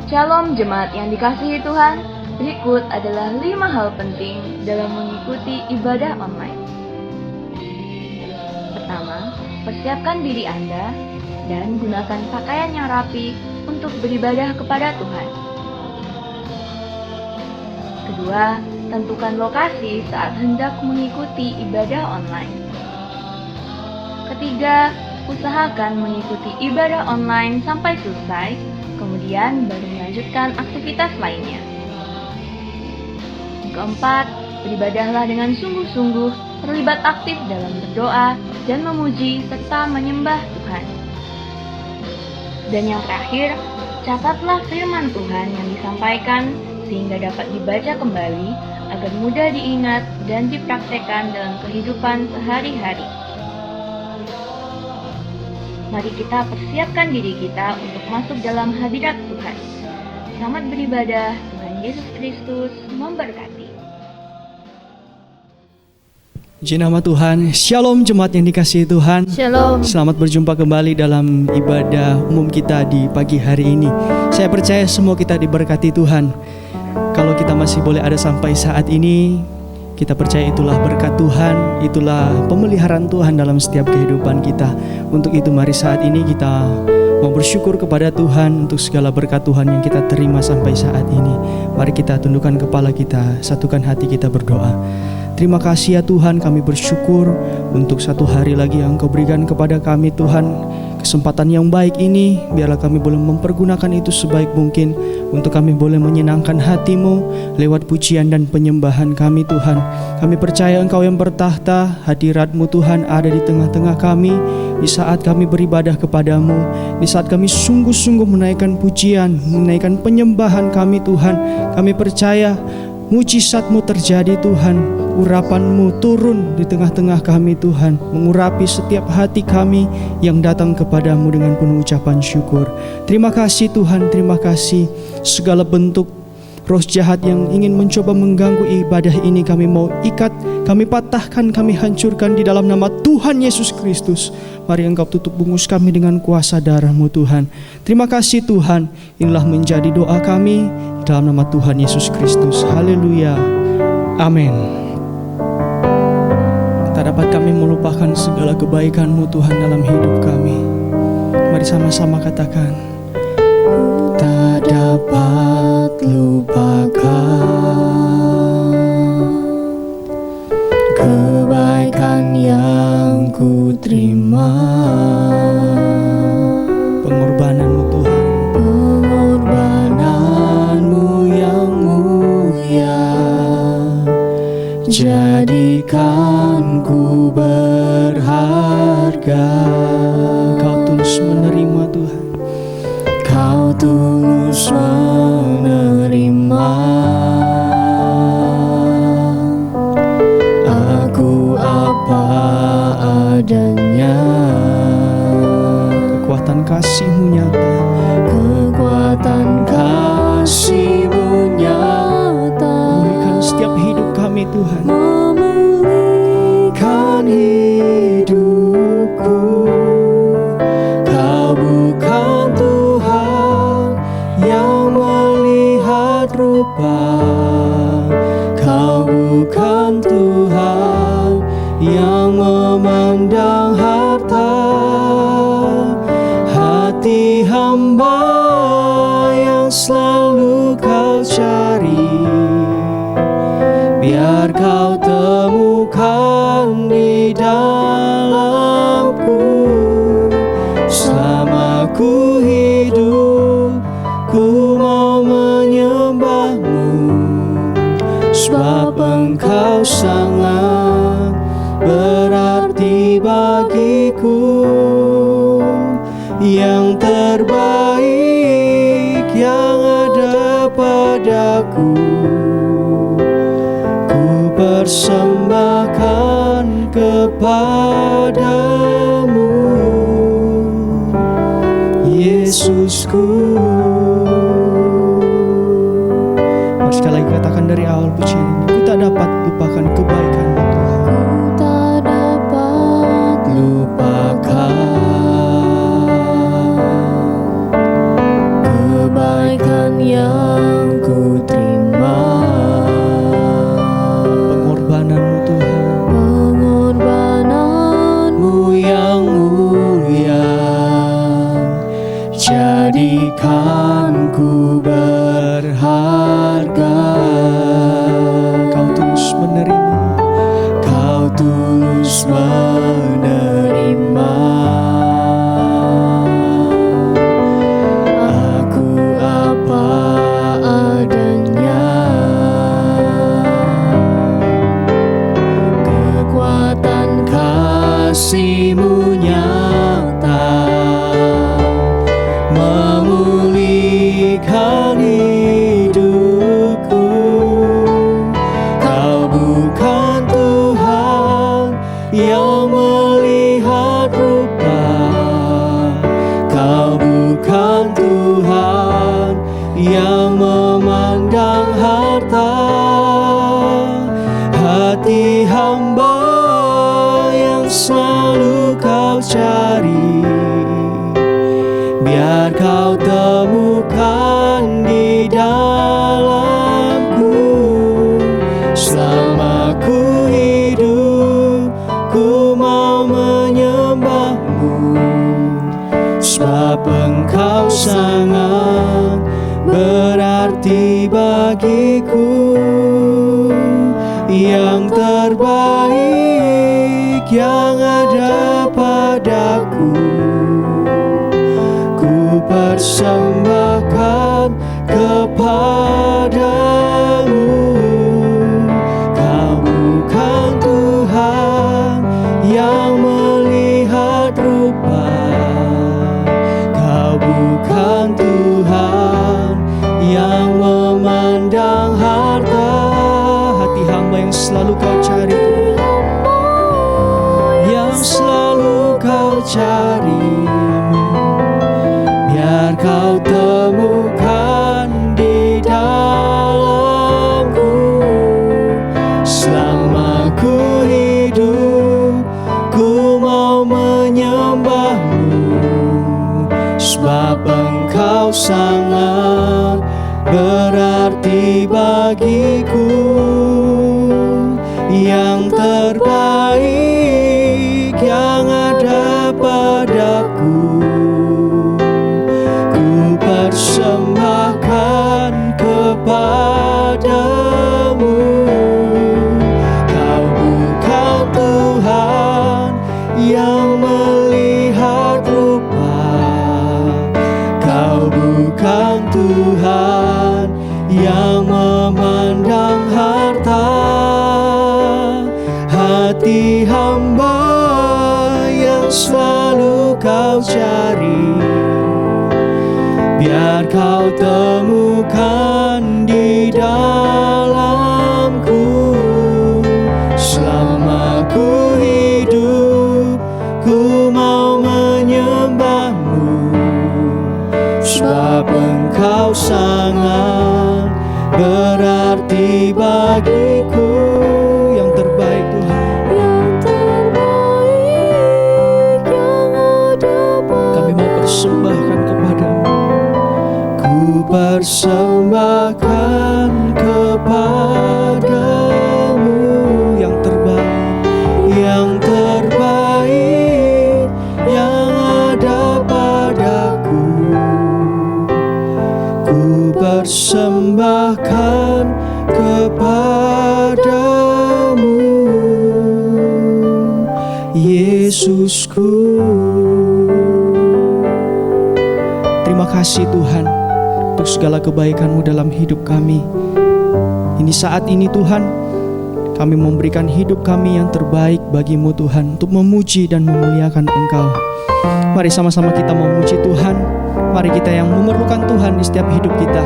Shalom jemaat yang dikasihi Tuhan, berikut adalah 5 hal penting dalam mengikuti ibadah online. Pertama, persiapkan diri Anda dan gunakan pakaian yang rapi untuk beribadah kepada Tuhan. Kedua, tentukan lokasi saat hendak mengikuti ibadah online. Ketiga, usahakan mengikuti ibadah online sampai selesai, kemudian baru melanjutkan aktivitas lainnya. Keempat, beribadahlah dengan sungguh-sungguh, terlibat aktif dalam berdoa dan memuji serta menyembah Tuhan. Dan yang terakhir, catatlah firman Tuhan yang disampaikan sehingga dapat dibaca kembali agar mudah diingat dan dipraktekkan dalam kehidupan sehari-hari. Mari kita persiapkan diri kita untuk masuk dalam hadirat Tuhan. Selamat beribadah, Tuhan Yesus Kristus memberkati. Puji nama Tuhan. Shalom jemaat yang dikasihi Tuhan. Shalom. Selamat berjumpa kembali dalam ibadah umum kita di pagi hari ini. Saya percaya semua kita diberkati Tuhan. Kalau kita masih boleh ada sampai saat ini, kita percaya itulah berkat Tuhan, itulah pemeliharaan Tuhan dalam setiap kehidupan kita. Untuk itu mari saat ini kita mau bersyukur kepada Tuhan untuk segala berkat Tuhan yang kita terima sampai saat ini. Mari kita tundukkan kepala kita, satukan hati kita berdoa. Terima kasih ya Tuhan, kami bersyukur untuk satu hari lagi yang Kau berikan kepada kami Tuhan. Kesempatan yang baik ini, biarlah kami boleh mempergunakan itu sebaik mungkin untuk kami boleh menyenangkan hati-Mu lewat pujian dan penyembahan kami Tuhan. Kami percaya Engkau yang bertahta, hadirat-Mu Tuhan ada di tengah-tengah kami di saat kami beribadah kepadamu, di saat kami sungguh-sungguh menaikkan pujian, menaikkan penyembahan kami Tuhan. Kami percaya mujizat-Mu terjadi Tuhan, urapan-Mu turun di tengah-tengah kami Tuhan, mengurapi setiap hati kami yang datang kepadamu dengan penuh ucapan syukur. Terima kasih Tuhan, terima kasih. Segala bentuk roh jahat yang ingin mencoba mengganggu ibadah ini kami mau ikat, kami patahkan, kami hancurkan di dalam nama Tuhan Yesus Kristus. Mari Engkau tutup bungus kami dengan kuasa darah-Mu Tuhan. Terima kasih Tuhan, inilah menjadi doa kami dalam nama Tuhan Yesus Kristus. Haleluya. Amin. Tak dapat kami melupakan segala kebaikan-Mu Tuhan dalam hidup kami. Mari sama-sama katakan. Tak dapat lupakan kebaikan yang ku terima, pengorbanan-Mu Tuhan, pengorbanan-Mu yang mulia, jadikan ku berharga. Kau tulus menerima Tuhan, Kau tulus menerima aku apa adanya. Kekuatan kasih-Mu nyata, kekuatan kasih-Mu nyata, memulihkan setiap hidup kami Tuhan, memulihkan hidupku. Kau bukan Tuhan yang melihat rupa, Kau bukan Tuhan yang memandang harta. Hati hamba yang selalu Kau cari, biar Kau temukan di dalamku. Selama ku hidup, ku mau menyembah-Mu, sebab Engkau sangat berarti bagiku. Yang terbaik yang ada padaku, ku persembahkan kepadamu, Yesusku. Mari sekali lagi katakan dari awal pujian ini, ku tak dapat lupakan kebaikan-Mu Tuhan. Ku tak dapat lupakan kebaikan jadikanku berharga. Kau tulus menerima, Kau tulus menerima. Aku apa adanya, kekuatan kasih-Mu nyata memulihkan hidupku. Kau bukan Tuhan yang melihat rupa, Kau bukan Tuhan yang memandang harta. Hati hamba yang selalu Kau cari, biar Kau temukan di dalamku. Selama ku hidup, ku mau menyembah-Mu, sebab Engkau sangat berarti bagiku. Yang terbaik yang ada padaku, ku persembahkan kepadamu. Kau bukan Tuhan yang melihat rupa, Kau bukan Tuhan yang memandang harta. Hati hamba yang selalu Kau cari, yang selalu Kau cari, biar Kau temukan di dalamku. Selama ku hidup, ku mau menyembah-Mu, sebab Engkau sangat berarti bagiku. Yang terbaik yang ada padaku, ku persembahkan kepadamu. Kau bukan Tuhan yang melihat rupa, Kau bukan Tuhan yang memandang harta. Hati hamba yang selalu Kau cari, biar Kau temukan di dalamku. Selama ku hidup, ku mau menyembah-Mu, sebab Engkau sangat berarti bagiku. Yang terbaik Tuhan, kami mau persembahkan kepadamu. Ku persembahkan kepadamu. Yang terbaik yang ada padaku, ku persembahkan kepadamu, Yesusku. Terima kasih Tuhan untuk segala kebaikan-Mu dalam hidup kami. Ini saat ini Tuhan, kami memberikan hidup kami yang terbaik bagi-Mu Tuhan, untuk memuji dan memuliakan Engkau. Mari sama-sama kita memuji Tuhan. Mari kita yang memerlukan Tuhan di setiap hidup kita,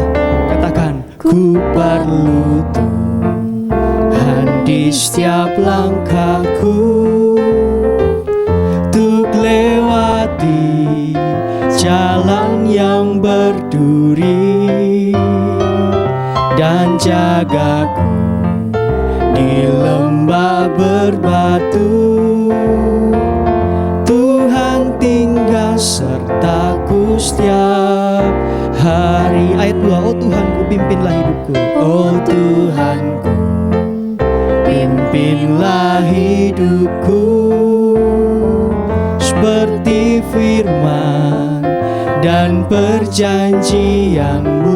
katakan, ku perlu Tuhan di setiap langkahku, untuk lewati jalan yang berduri, dan jagaku di lembah berbatu. Tuhan tinggal sertaku setiap hari. Ayat 2, oh Tuhanku pimpinlah hidupku. Oh Tuhanku pimpinlah hidupku, seperti firman dan perjanjian-Mu.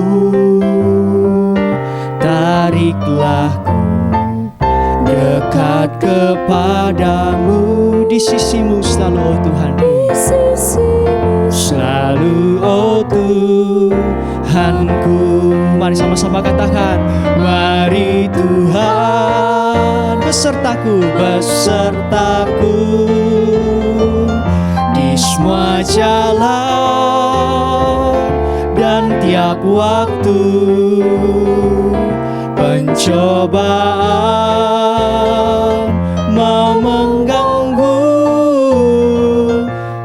Tariklah ku dekat kepadamu, di sisi-Mu selalu, oh Tuhan. Selalu, oh Tuhanku. Mari sama-sama katakan, mari Tuhan besertaku, besertaku di semua jalan dan tiap waktu. Pencobaan mau mengganggu,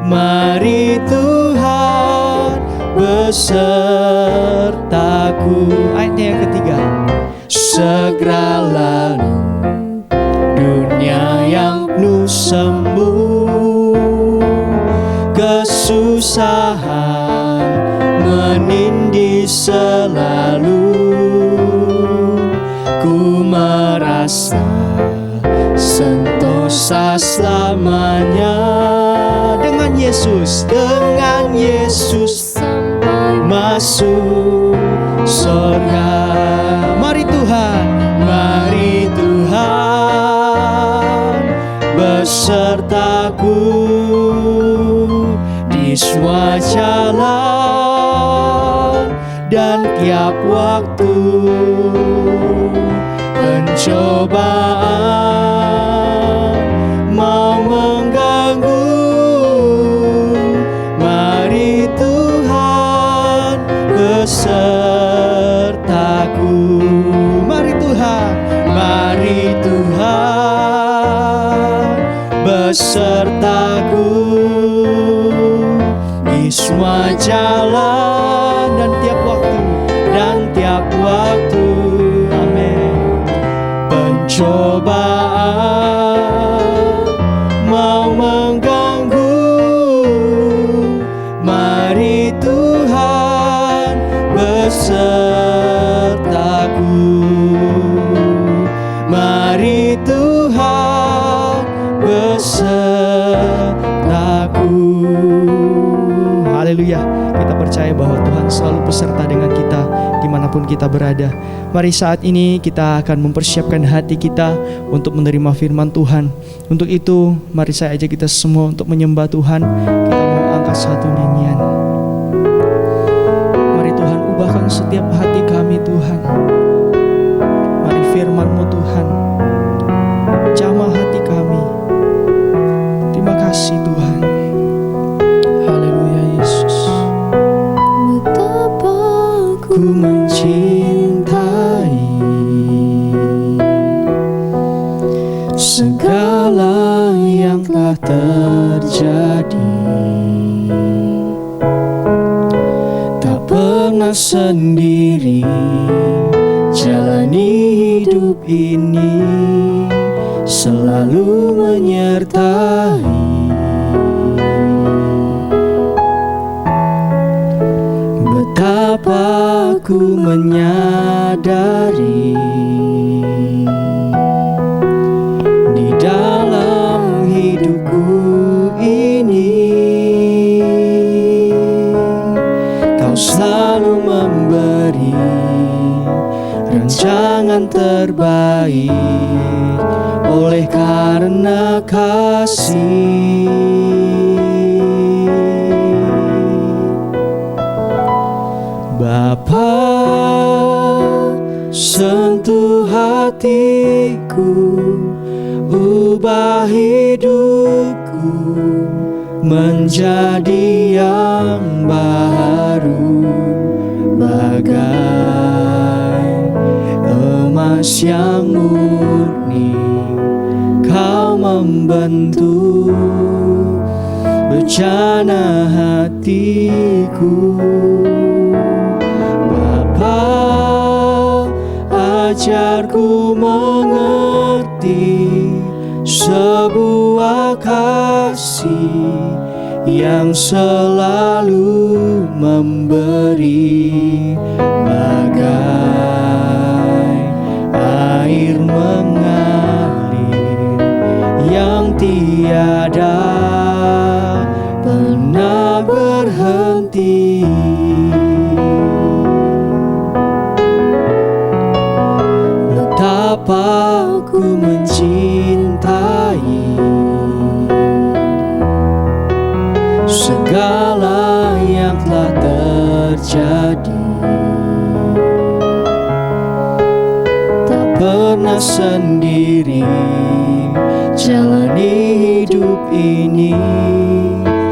mari Tuhan besertaku. Ayatnya yang ketiga, segera lalu dunia yang penuh semu, kesusahan menindih selalu. Ku merasa sentosa selamanya dengan Yesus, dengan Yesus masuk surga. Mari Tuhan, mari Tuhan besertaku di semua jalan dan tiap waktu. Pencobaan mau mengganggu, mari Tuhan besertaku. Mari Tuhan, mari Tuhan besertaku di semua jalan dan tiap waktu, dan tiap waktu. Pencobaan mau mengganggu, mari Tuhan besertaku. Mari Tuhan besertaku. Haleluya. Kita percaya bahwa Tuhan selalu beserta dengan kita dimanapun kita berada. Mari saat ini kita akan mempersiapkan hati kita untuk menerima firman Tuhan. Untuk itu mari saya ajak kita semua untuk menyembah Tuhan. Kita mau angkat satu nyanyian. Mari Tuhan ubahkan setiap hati kami Tuhan. Mari firman-Mu Tuhan jamah hati kami. Terima kasih Tuhan. Haleluya Yesus. Ku mencintai segala yang telah terjadi, tak pernah sendiri jalani hidup ini, selalu menyertai. Betapa ku menyadari di dalam hidupku ini Kau selalu memberi rancangan terbaik oleh karena kasih. Bapa, sentuh hatiku, ubah hidupku menjadi yang baru, bagai emas yang murni. Kau membentuk bejana hatiku. Ajarku mengerti sebuah kasih yang selalu memberi, bagai air mengalir yang tiada pernah berhenti. segala yang telah terjadi. Tak pernah sendiri jalani hidup ini,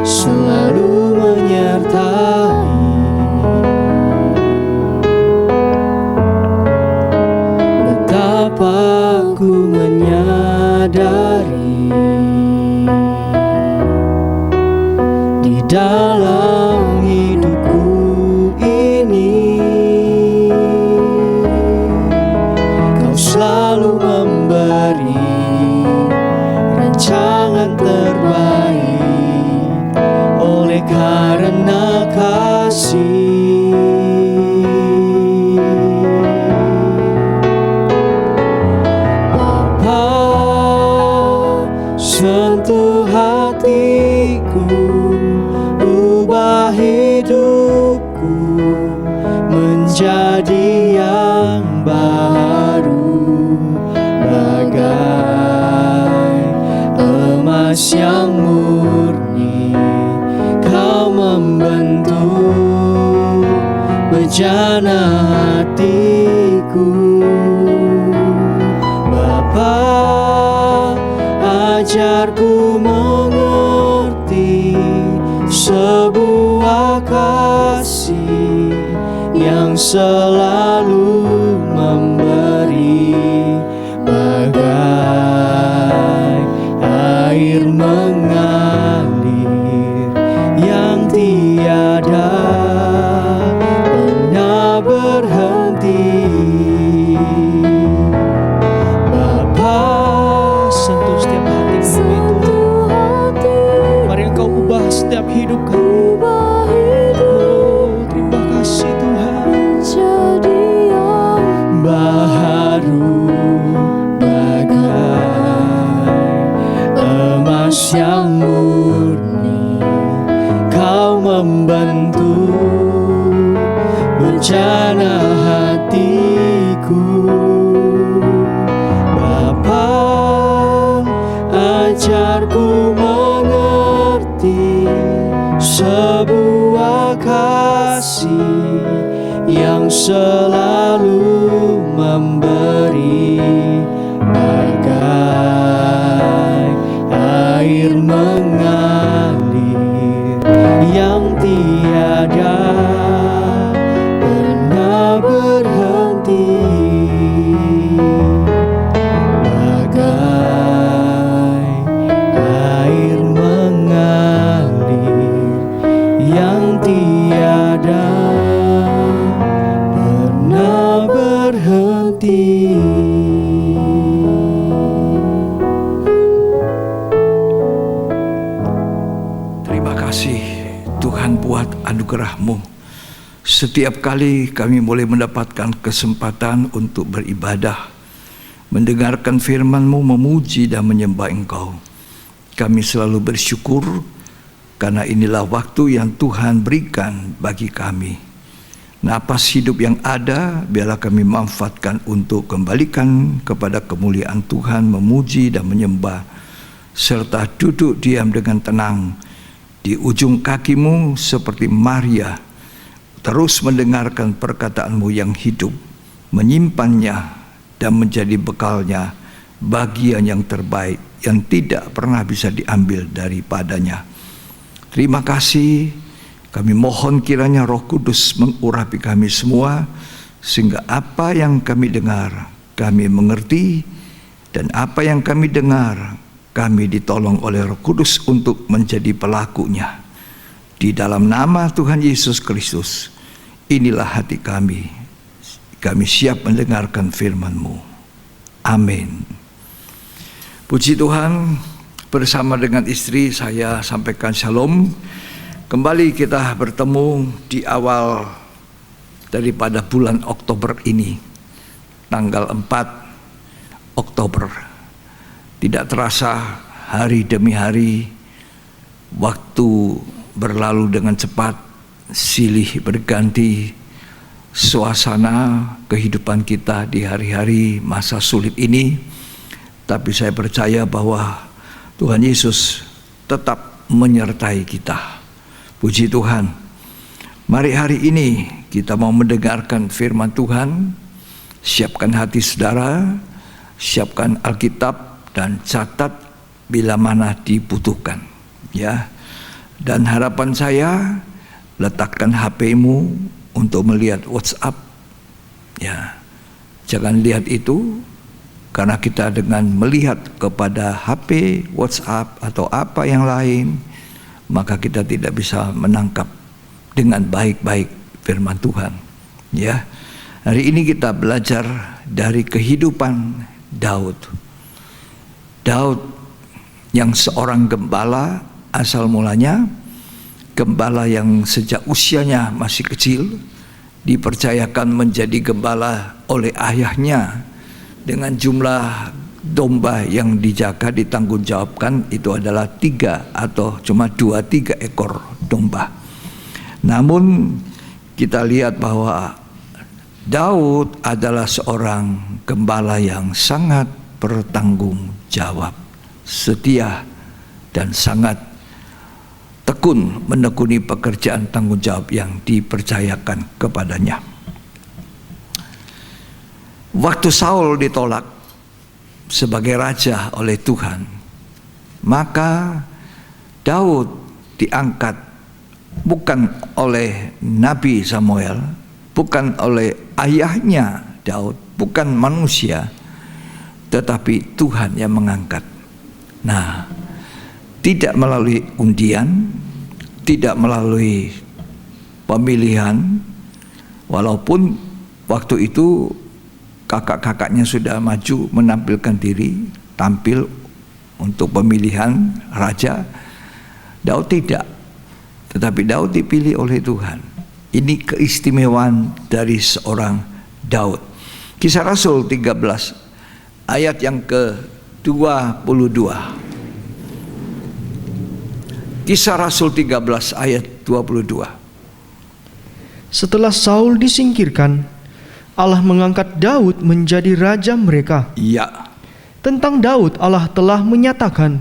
selalu menyertai. Betapa ku menyadari di dalam hidupku ini, Kau selalu memberi rancangan terbaik oleh karena kasih. Bapa, sentuh hatiku, ubah hidupku menjadi yang baru, bagai emas yang murni. Kau membentuk bejana hatiku. Bapa, ajarku mengerti sebuah kasih yang selalu memberi, bagai air mengalir yang tiada pernah berhenti. Bapa, sentuh setiap hati kami Tuhan. Mari Engkau ubah setiap hidup kami. Oh, terima kasih Tuhan. Baharu bagai emas yang murni, Kau membentuk bejana hatiku. Bapa, ajarku mengerti sebuah kasih yang selalu memberi, bagai air mengalir yang tiada pernah berhenti, bagai air mengalir yang tiada pernah berhenti. Terima kasih Tuhan buat anugerah-Mu. Setiap kali kami boleh mendapatkan kesempatan untuk beribadah, mendengarkan firman-Mu, memuji dan menyembah Engkau, kami selalu bersyukur karena inilah waktu yang Tuhan berikan bagi kami. Napas hidup yang ada biarlah kami manfaatkan untuk kembalikan kepada kemuliaan Tuhan, memuji dan menyembah, serta duduk diam dengan tenang di ujung kaki-Mu seperti Maria, terus mendengarkan perkataan-Mu yang hidup, menyimpannya dan menjadi bekalnya, bagian yang terbaik yang tidak pernah bisa diambil daripadanya. Terima kasih. Kami mohon kiranya Roh Kudus mengurapi kami semua, sehingga apa yang kami dengar, kami mengerti, dan apa yang kami dengar, kami ditolong oleh Roh Kudus untuk menjadi pelakunya. Di dalam nama Tuhan Yesus Kristus, inilah hati kami. Kami siap mendengarkan firman-Mu. Amin. Puji Tuhan, bersama dengan istri saya sampaikan shalom. Kembali kita bertemu di awal daripada bulan Oktober ini, tanggal 4 Oktober. Tidak terasa hari demi hari, waktu berlalu dengan cepat, silih berganti, suasana kehidupan kita di hari-hari masa sulit ini. Tapi saya percaya bahwa Tuhan Yesus tetap menyertai kita. Puji Tuhan. Mari hari ini kita mau mendengarkan firman Tuhan. Siapkan hati saudara, siapkan Alkitab dan catat bila mana dibutuhkan, ya. Dan harapan saya, letakkan HP-mu untuk melihat WhatsApp, ya. Jangan lihat itu, karena kita dengan melihat kepada HP, WhatsApp atau apa yang lain, maka kita tidak bisa menangkap dengan baik-baik firman Tuhan, ya. Hari ini kita belajar dari kehidupan Daud. Daud yang seorang gembala, asal mulanya gembala yang sejak usianya masih kecil dipercayakan menjadi gembala oleh ayahnya, dengan jumlah domba yang dijaga ditanggungjawabkan itu adalah 3 atau cuma 2-3 ekor domba. Namun kita lihat bahwa Daud adalah seorang gembala yang sangat bertanggung jawab, setia, dan sangat tekun menekuni pekerjaan tanggung jawab yang dipercayakan kepadanya. Waktu Saul ditolak sebagai raja oleh Tuhan, maka Daud diangkat bukan oleh Nabi Samuel, bukan oleh ayahnya Daud, bukan manusia, tetapi Tuhan yang mengangkat. Nah, tidak melalui undian, tidak melalui pemilihan, walaupun waktu itu kakak-kakaknya sudah maju menampilkan diri, tampil untuk pemilihan raja. Daud tidak, tetapi Daud dipilih oleh Tuhan. Ini keistimewaan dari seorang Daud. Kisah Rasul 13 ayat yang ke-22. Kisah Rasul 13 ayat 22. Setelah Saul disingkirkan, Allah mengangkat Daud menjadi raja mereka. Ya. Tentang Daud Allah telah menyatakan,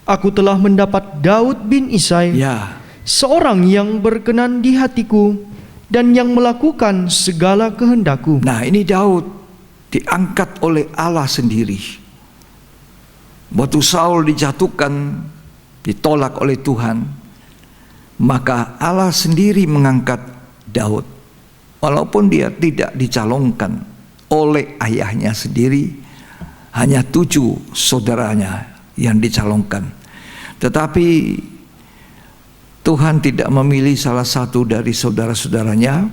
Aku telah mendapat Daud bin Isai, Ya. seorang yang berkenan di hatiku dan yang melakukan segala kehendakku. Nah, ini Daud diangkat oleh Allah sendiri. Waktu Saul dijatuhkan, ditolak oleh Tuhan, maka Allah sendiri mengangkat Daud. Walaupun dia tidak dicalonkan oleh ayahnya sendiri, hanya 7 saudaranya yang dicalonkan. Tetapi Tuhan tidak memilih salah satu dari saudara-saudaranya,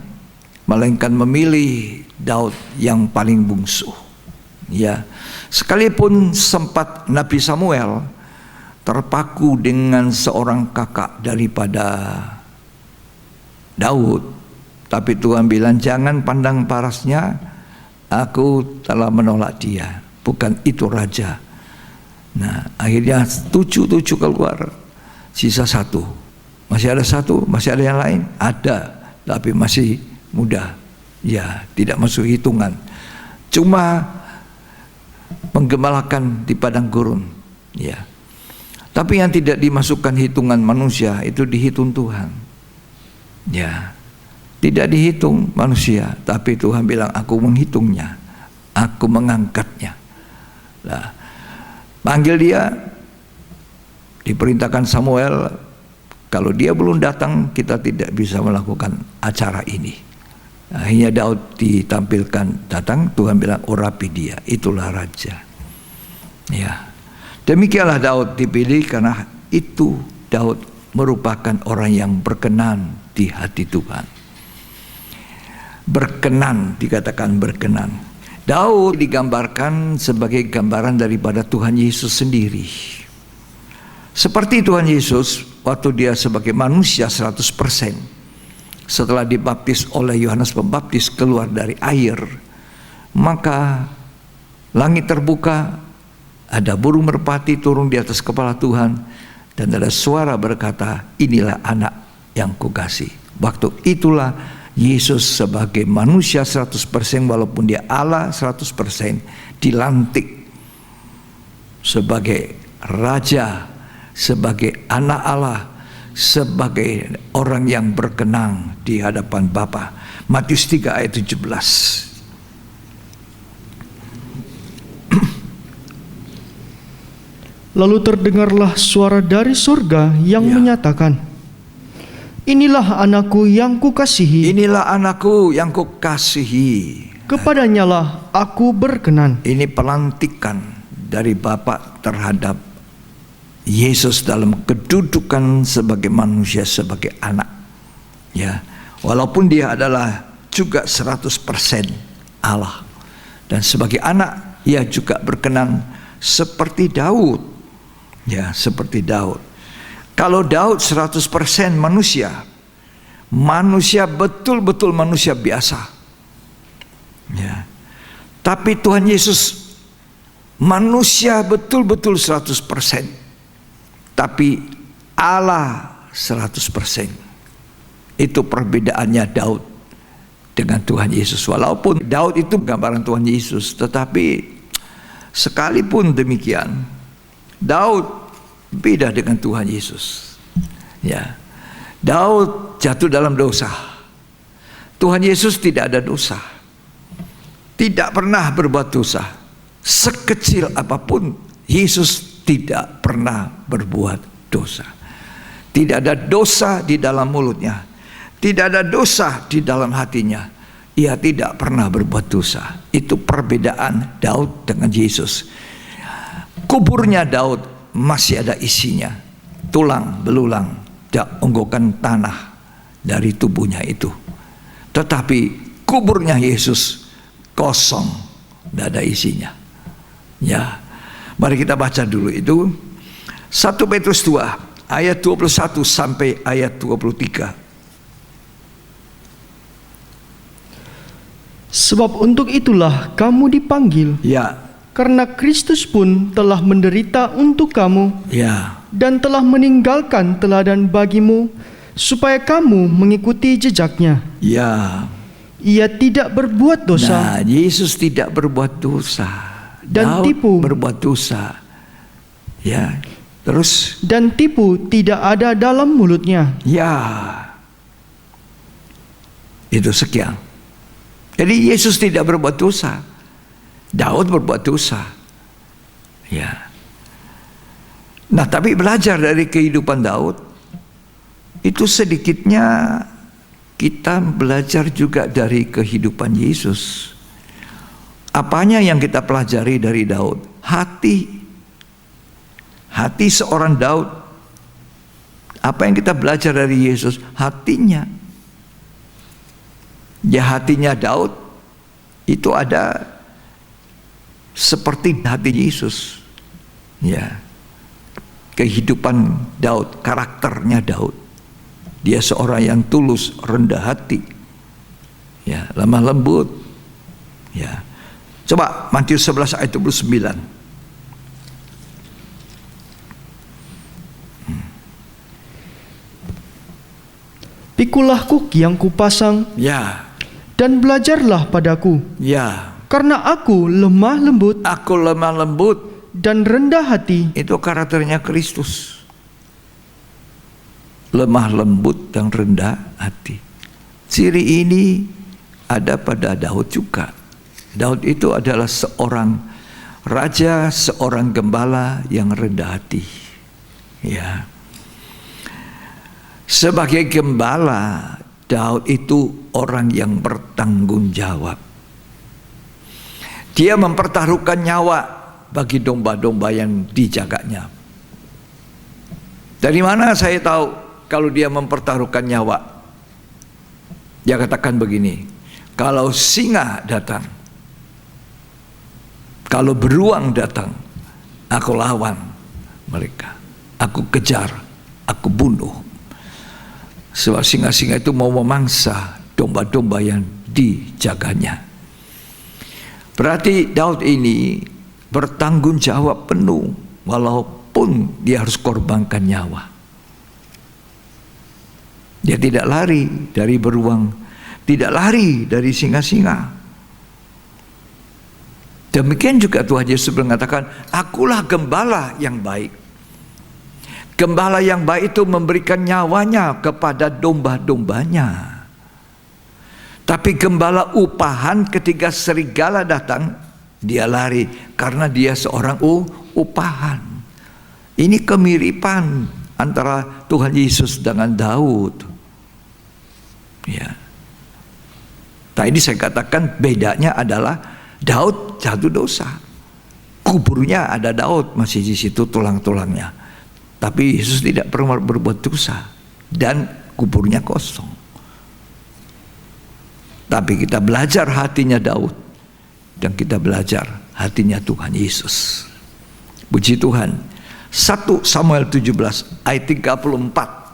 melainkan memilih Daud yang paling bungsu. Ya, sekalipun sempat Nabi Samuel terpaku dengan seorang kakak daripada Daud, tapi Tuhan bilang jangan pandang parasnya, aku telah menolak dia, bukan itu raja. Nah, akhirnya 7 keluar, sisa 1. Masih ada 1, masih ada yang lain? Ada, tapi masih muda. Ya, tidak masuk hitungan. Cuma menggembalakan di padang gurun. Ya. Tapi yang tidak dimasukkan hitungan manusia itu dihitung Tuhan. Ya. Tidak dihitung manusia, tapi Tuhan bilang aku menghitungnya. Aku mengangkatnya. Nah, panggil dia, diperintahkan Samuel, kalau dia belum datang kita tidak bisa melakukan acara ini. Akhirnya Daud ditampilkan datang, Tuhan bilang urapi dia, itulah raja. Ya, demikianlah Daud dipilih karena itu Daud merupakan orang yang berkenan di hati Tuhan. Berkenan, dikatakan berkenan. Daud digambarkan sebagai gambaran daripada Tuhan Yesus sendiri. Seperti Tuhan Yesus waktu dia sebagai manusia 100%, setelah dibaptis oleh Yohanes Pembaptis keluar dari air, maka langit terbuka, ada burung merpati turun di atas kepala Tuhan, dan ada suara berkata, inilah anak yang kukasih. Waktu itulah Yesus sebagai manusia 100%, walaupun dia Allah 100%, dilantik sebagai raja, sebagai anak Allah, sebagai orang yang berkenan di hadapan Bapa. Matius 3 ayat 17. Lalu terdengarlah suara dari surga yang menyatakan, "Inilah anakku yang kukasihi, Inilah anakku yang kukasihi." kepadanya lah aku berkenan. Ini pelantikan dari Bapa terhadap Yesus dalam kedudukan sebagai manusia, sebagai anak. Ya, walaupun dia adalah juga 100% Allah, dan sebagai anak ia juga berkenan seperti Daud. Ya, seperti Daud. Kalau Daud 100% manusia, betul-betul manusia biasa. Ya. Tapi Tuhan Yesus manusia betul-betul 100%. Tapi Allah 100%. Itu perbedaannya Daud dengan Tuhan Yesus. Walaupun Daud itu gambaran Tuhan Yesus, tetapi sekalipun demikian, Daud beda dengan Tuhan Yesus. Ya. Daud jatuh dalam dosa. Tuhan Yesus tidak ada dosa. Tidak pernah berbuat dosa. Sekecil apapun, Yesus tidak pernah berbuat dosa. Tidak ada dosa di dalam mulutnya. Tidak ada dosa di dalam hatinya. Ia tidak pernah berbuat dosa. Itu perbedaan Daud dengan Yesus. Kuburnya Daud masih ada isinya, tulang belulang, onggokan tanah dari tubuhnya itu. Tetapi kuburnya Yesus kosong, tidak ada isinya. Ya, mari kita baca dulu itu 1 Petrus 2 ayat 21 sampai ayat 23. Sebab untuk itulah kamu dipanggil, Ya, karena Kristus pun telah menderita untuk kamu, ya, dan telah meninggalkan teladan bagimu, supaya kamu mengikuti jejaknya. ya. Ia tidak berbuat dosa, Nah, Yesus tidak berbuat dosa. Dan Daud tipu. berbuat dosa. Ya, terus dan tipu tidak ada dalam mulutnya. ya, itu sekian. Jadi Yesus tidak berbuat dosa. Daud berbuat dosa. Ya. Nah, tapi belajar dari kehidupan Daud, itu sedikitnya kita belajar juga dari kehidupan Yesus. Apanya yang kita pelajari dari Daud? Hati seorang Daud. Apa yang kita belajar dari Yesus? Hatinya. Ya, hatinya Daud itu ada seperti hati Yesus. Ya. Kehidupan Daud, karakternya Daud. Dia seorang yang tulus, rendah hati. Ya, lemah lembut. Ya. Coba Matius 11 ayat 29. Pikulah kuk yang kupasang, Ya, dan belajarlah padaku, ya. karena aku lemah lembut Aku lemah lembut. dan rendah hati. Itu karakternya Kristus. Lemah lembut dan rendah hati. Ciri ini ada pada Daud juga. Daud itu adalah seorang raja, seorang gembala yang rendah hati. Ya. Sebagai gembala, Daud itu orang yang bertanggung jawab. Dia mempertaruhkan nyawa bagi domba-domba yang dijaganya. Dari mana saya tahu kalau dia mempertaruhkan nyawa? Dia katakan begini, kalau singa datang, kalau beruang datang, aku lawan mereka, aku kejar, aku bunuh. Sebab singa-singa itu mau memangsa domba-domba yang dijaganya. Berarti Daud ini bertanggung jawab penuh, walaupun dia harus korbankan nyawa. Dia tidak lari dari beruang, tidak lari dari singa-singa. Demikian juga Tuhan Yesus mengatakan, akulah gembala yang baik. Gembala yang baik itu memberikan nyawanya kepada domba-dombanya. Tapi gembala upahan ketika serigala datang, dia lari karena dia seorang upahan. Ini kemiripan antara Tuhan Yesus dengan Daud. Ya. Tadi saya katakan bedanya adalah Daud jatuh dosa. Kuburnya ada Daud masih di situ tulang-tulangnya. Tapi Yesus tidak pernah berbuat dosa dan kuburnya kosong. Tapi kita belajar hatinya Daud dan kita belajar hatinya Tuhan Yesus. Puji Tuhan. 1 Samuel 17 ayat 34.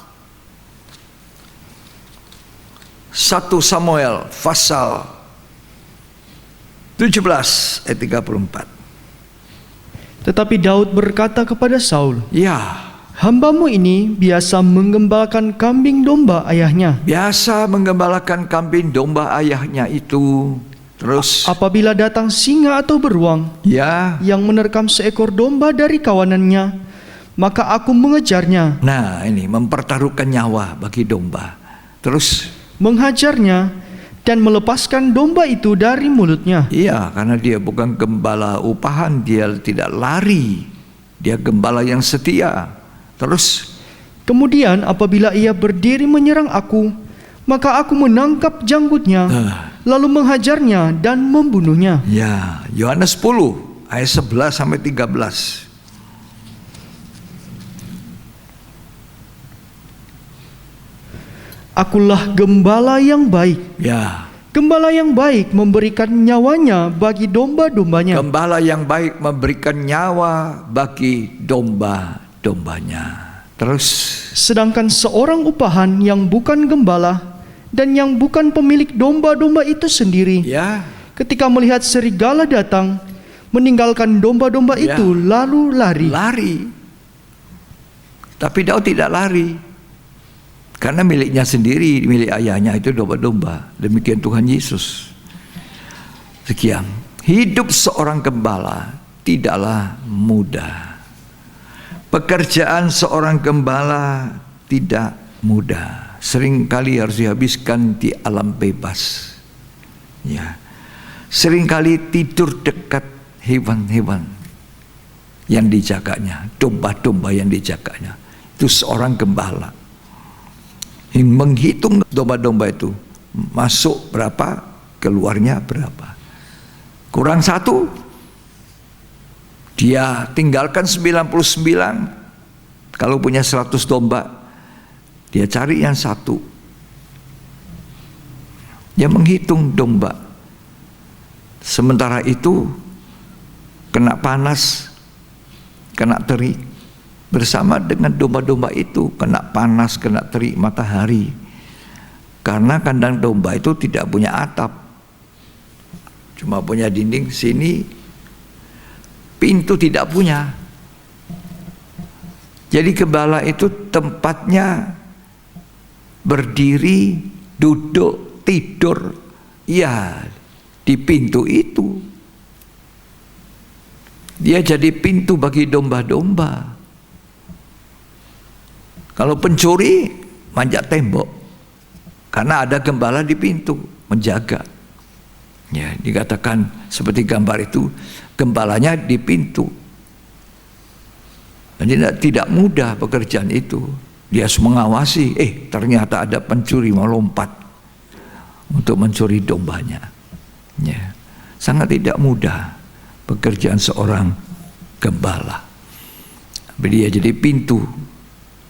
1 Samuel pasal 17 ayat 34. Tetapi Daud berkata kepada Saul, Ya, "Hambamu ini biasa menggembalakan kambing domba ayahnya. biasa menggembalakan kambing domba ayahnya itu. Terus, Apabila datang singa atau beruang ya, yang menerkam seekor domba dari kawanannya, maka aku mengejarnya, nah ini mempertaruhkan nyawa bagi domba. Terus, menghajarnya, dan melepaskan domba itu dari mulutnya. iya, karena dia bukan gembala upahan, dia tidak lari. Dia gembala yang setia. Terus, Kemudian apabila ia berdiri menyerang aku, maka aku menangkap janggutnya, lalu menghajarnya dan membunuhnya." ya, Yohanes 10 ayat 11 sampai 13. Akulah gembala yang baik. Ya, Gembala yang baik memberikan nyawanya bagi domba-dombanya. gembala yang baik memberikan nyawa bagi domba-dombanya. Terus, Sedangkan seorang upahan yang bukan gembala dan yang bukan pemilik domba-domba itu sendiri, ya, ketika melihat serigala datang, meninggalkan domba-domba Ya. itu lalu lari. lari. Tapi Daud tidak lari. Karena miliknya sendiri, milik ayahnya itu domba-domba. Demikian Tuhan Yesus. Sekian. Hidup seorang gembala tidaklah mudah. Pekerjaan seorang gembala tidak mudah. Seringkali harus dihabiskan di alam bebas. Ya. Seringkali tidur dekat hewan-hewan yang dijaganya, domba-domba yang dijaganya. Itu seorang gembala. Menghitung domba-domba itu, masuk berapa, keluarnya berapa. Kurang satu, dia tinggalkan 99. Kalau punya 100 domba, dia cari yang satu. Dia menghitung domba. Sementara itu kena panas, kena terik. Bersama dengan domba-domba itu kena panas, kena terik matahari. Karena kandang domba itu tidak punya atap, cuma punya dinding sini, pintu tidak punya. Jadi gembala itu tempatnya berdiri, duduk, tidur, ya di pintu itu. Dia jadi pintu bagi domba-domba. Kalau pencuri manjat tembok, karena ada gembala di pintu menjaga. Ya, dikatakan seperti gambar itu, gembalanya di pintu. Jadi tidak mudah pekerjaan itu. Dia harus mengawasi. Ternyata ada pencuri mau lompat untuk mencuri dombanya. Ya, sangat tidak mudah pekerjaan seorang gembala. Dia jadi pintu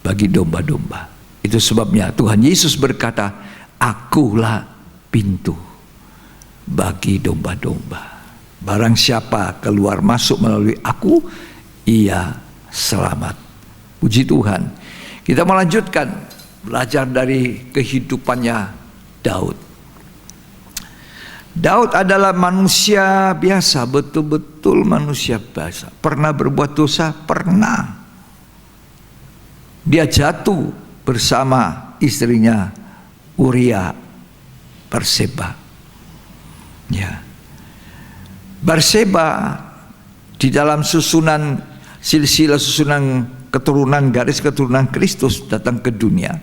bagi domba-domba. Itu sebabnya Tuhan Yesus berkata, "Akulah pintu bagi domba-domba. Barang siapa keluar masuk melalui aku, ia selamat." Puji Tuhan. Kita melanjutkan belajar dari kehidupannya Daud. Daud adalah manusia biasa, betul-betul manusia biasa. Pernah berbuat dosa? Pernah. Dia jatuh bersama istrinya Uria Batseba. Ya. Batseba di dalam susunan silsilah susunan garis keturunan Kristus datang ke dunia,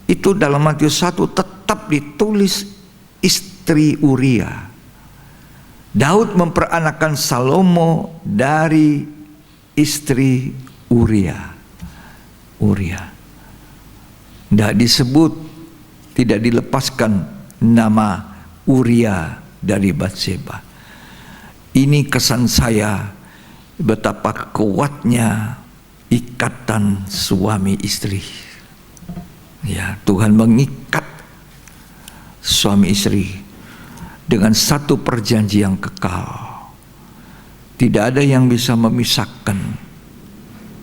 itu dalam Matius 1 tetap ditulis istri Uria. Daud memperanakan Salomo dari istri Uria. Tidak disebut, tidak dilepaskan nama Uria dari Batseba. Ini kesan saya betapa kuatnya ikatan suami istri. Ya, Tuhan mengikat suami istri dengan satu perjanjian kekal. Tidak ada yang bisa memisahkan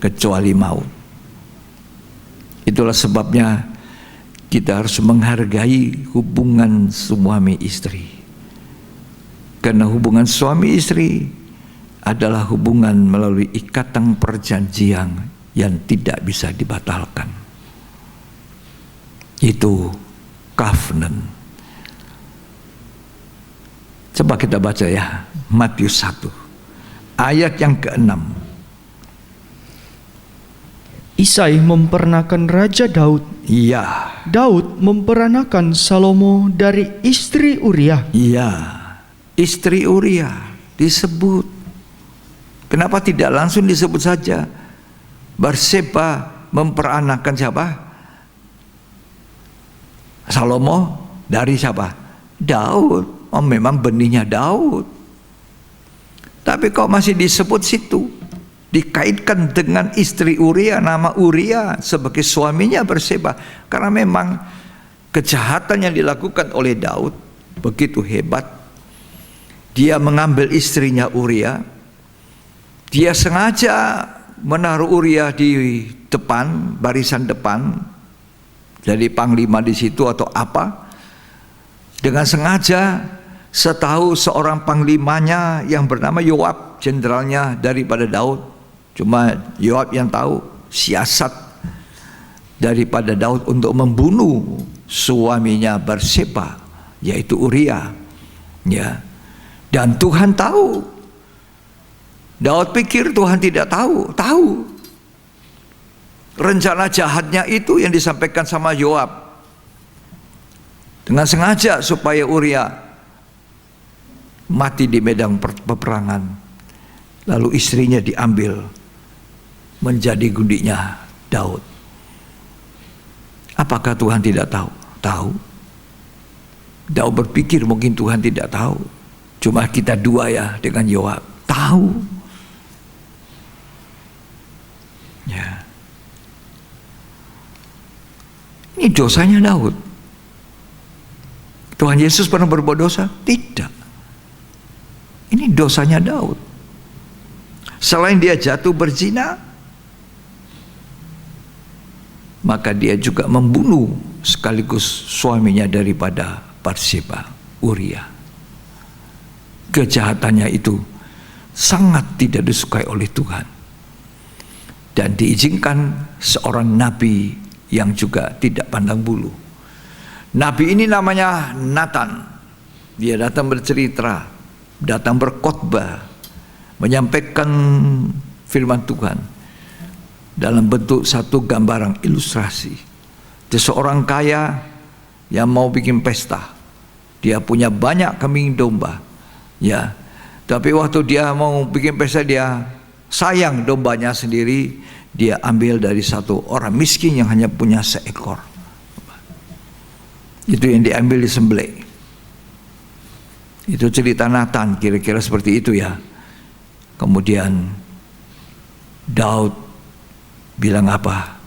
kecuali maut. Itulah sebabnya kita harus menghargai hubungan suami istri. Karena hubungan suami istri adalah hubungan melalui ikatan perjanjian yang tidak bisa dibatalkan. Itu covenant. Coba kita baca ya, Matius 1 ayat yang ke-6. Isai memperanakan Raja Daud. Iya. Daud memperanakan Salomo dari istri Uria. Iya, istri Uria disebut. Kenapa tidak langsung disebut saja? Batseba memperanakan siapa? Salomo dari siapa? Daud. Oh, memang benihnya Daud. Tapi kok masih disebut situ? Dikaitkan dengan istri Uria, nama Uria sebagai suaminya Batseba. Karena memang kejahatan yang dilakukan oleh Daud begitu hebat. Dia mengambil istrinya Uria. Dia sengaja menaruh Uria di depan, barisan depan, jadi panglima di situ atau apa. Dengan sengaja, setahu seorang panglimanya yang bernama Yoab, jenderalnya daripada Daud. Cuma Yoab yang tahu siasat daripada Daud untuk membunuh suaminya Batseba, yaitu Uria. Ya. Dan Tuhan tahu. Daud pikir Tuhan tidak tahu. Tahu. Rencana jahatnya itu yang disampaikan sama Yoab. Dengan sengaja supaya Uria mati di medan peperangan. Lalu istrinya diambil menjadi gundiknya Daud. Apakah Tuhan tidak tahu? Tahu. Daud berpikir mungkin Tuhan tidak tahu. Cuma kita dua ya dengan Yoab. Tahu. Ya. Ini dosanya Daud. Tuhan Yesus pernah berbuat dosa? Tidak. Ini dosanya Daud. Selain dia jatuh berzina, maka dia juga membunuh sekaligus suaminya daripada Batseba, Uria. Kejahatannya itu sangat tidak disukai oleh Tuhan. Dan diizinkan seorang nabi yang juga tidak pandang bulu. Nabi ini namanya Nathan. Dia datang bercerita, datang berkhotbah, menyampaikan firman Tuhan dalam bentuk satu gambaran ilustrasi. Dia seorang kaya yang mau bikin pesta. Dia punya banyak kambing domba. Ya. Tapi waktu dia mau bikin pesta, dia sayang dombanya sendiri. Dia ambil dari satu orang miskin yang hanya punya seekor. Itu yang diambil disembelih. Itu cerita Nathan, kira-kira seperti itu ya. Kemudian Daud bilang apa?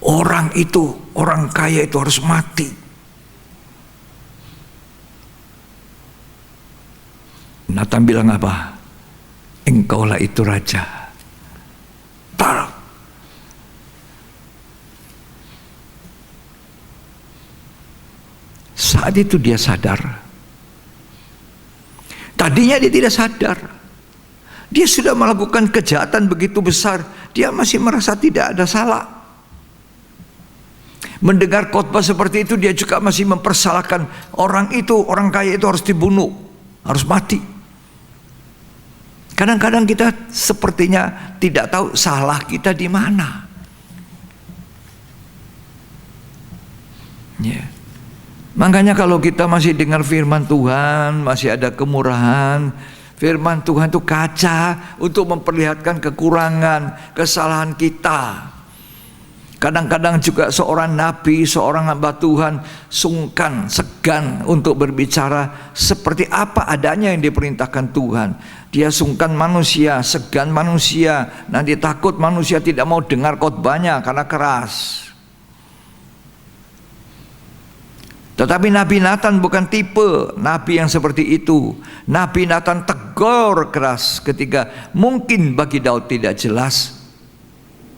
Orang itu, orang kaya itu harus mati. Nathan bilang apa? Engkaulah itu raja. Taruh. Saat itu dia sadar. Tadinya dia tidak sadar. Dia sudah melakukan kejahatan begitu besar. Dia masih merasa tidak ada salah. Mendengar khotbah seperti itu, dia juga masih mempersalahkan orang itu, orang kaya itu harus dibunuh, harus mati. Kadang-kadang kita sepertinya tidak tahu salah kita di mana. Ya. Makanya kalau kita masih dengar firman Tuhan, masih ada kemurahan, firman Tuhan itu kaca untuk memperlihatkan kekurangan, kesalahan kita. Kadang-kadang juga seorang nabi, seorang hamba Tuhan sungkan, segan untuk berbicara seperti apa adanya yang diperintahkan Tuhan. Dia sungkan manusia, segan manusia, nanti takut manusia tidak mau dengar khotbahnya karena keras. Tetapi Nabi Nathan bukan tipe nabi yang seperti itu. Nabi Nathan tegur keras ketika mungkin bagi Daud tidak jelas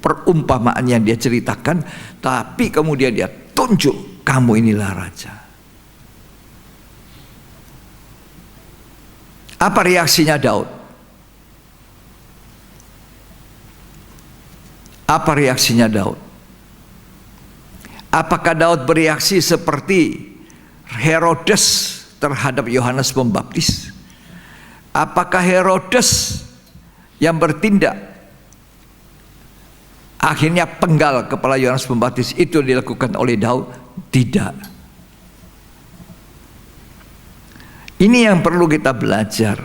perumpamaan yang dia ceritakan, tapi kemudian dia tunjuk, kamu inilah raja. Apa reaksinya Daud? Apa reaksinya Daud? Apakah Daud bereaksi seperti Herodes terhadap Yohanes Pembaptis? Apakah Herodes yang bertindak akhirnya penggal kepala Yohanes Pembaptis itu dilakukan oleh Daud? Tidak. Ini yang perlu kita belajar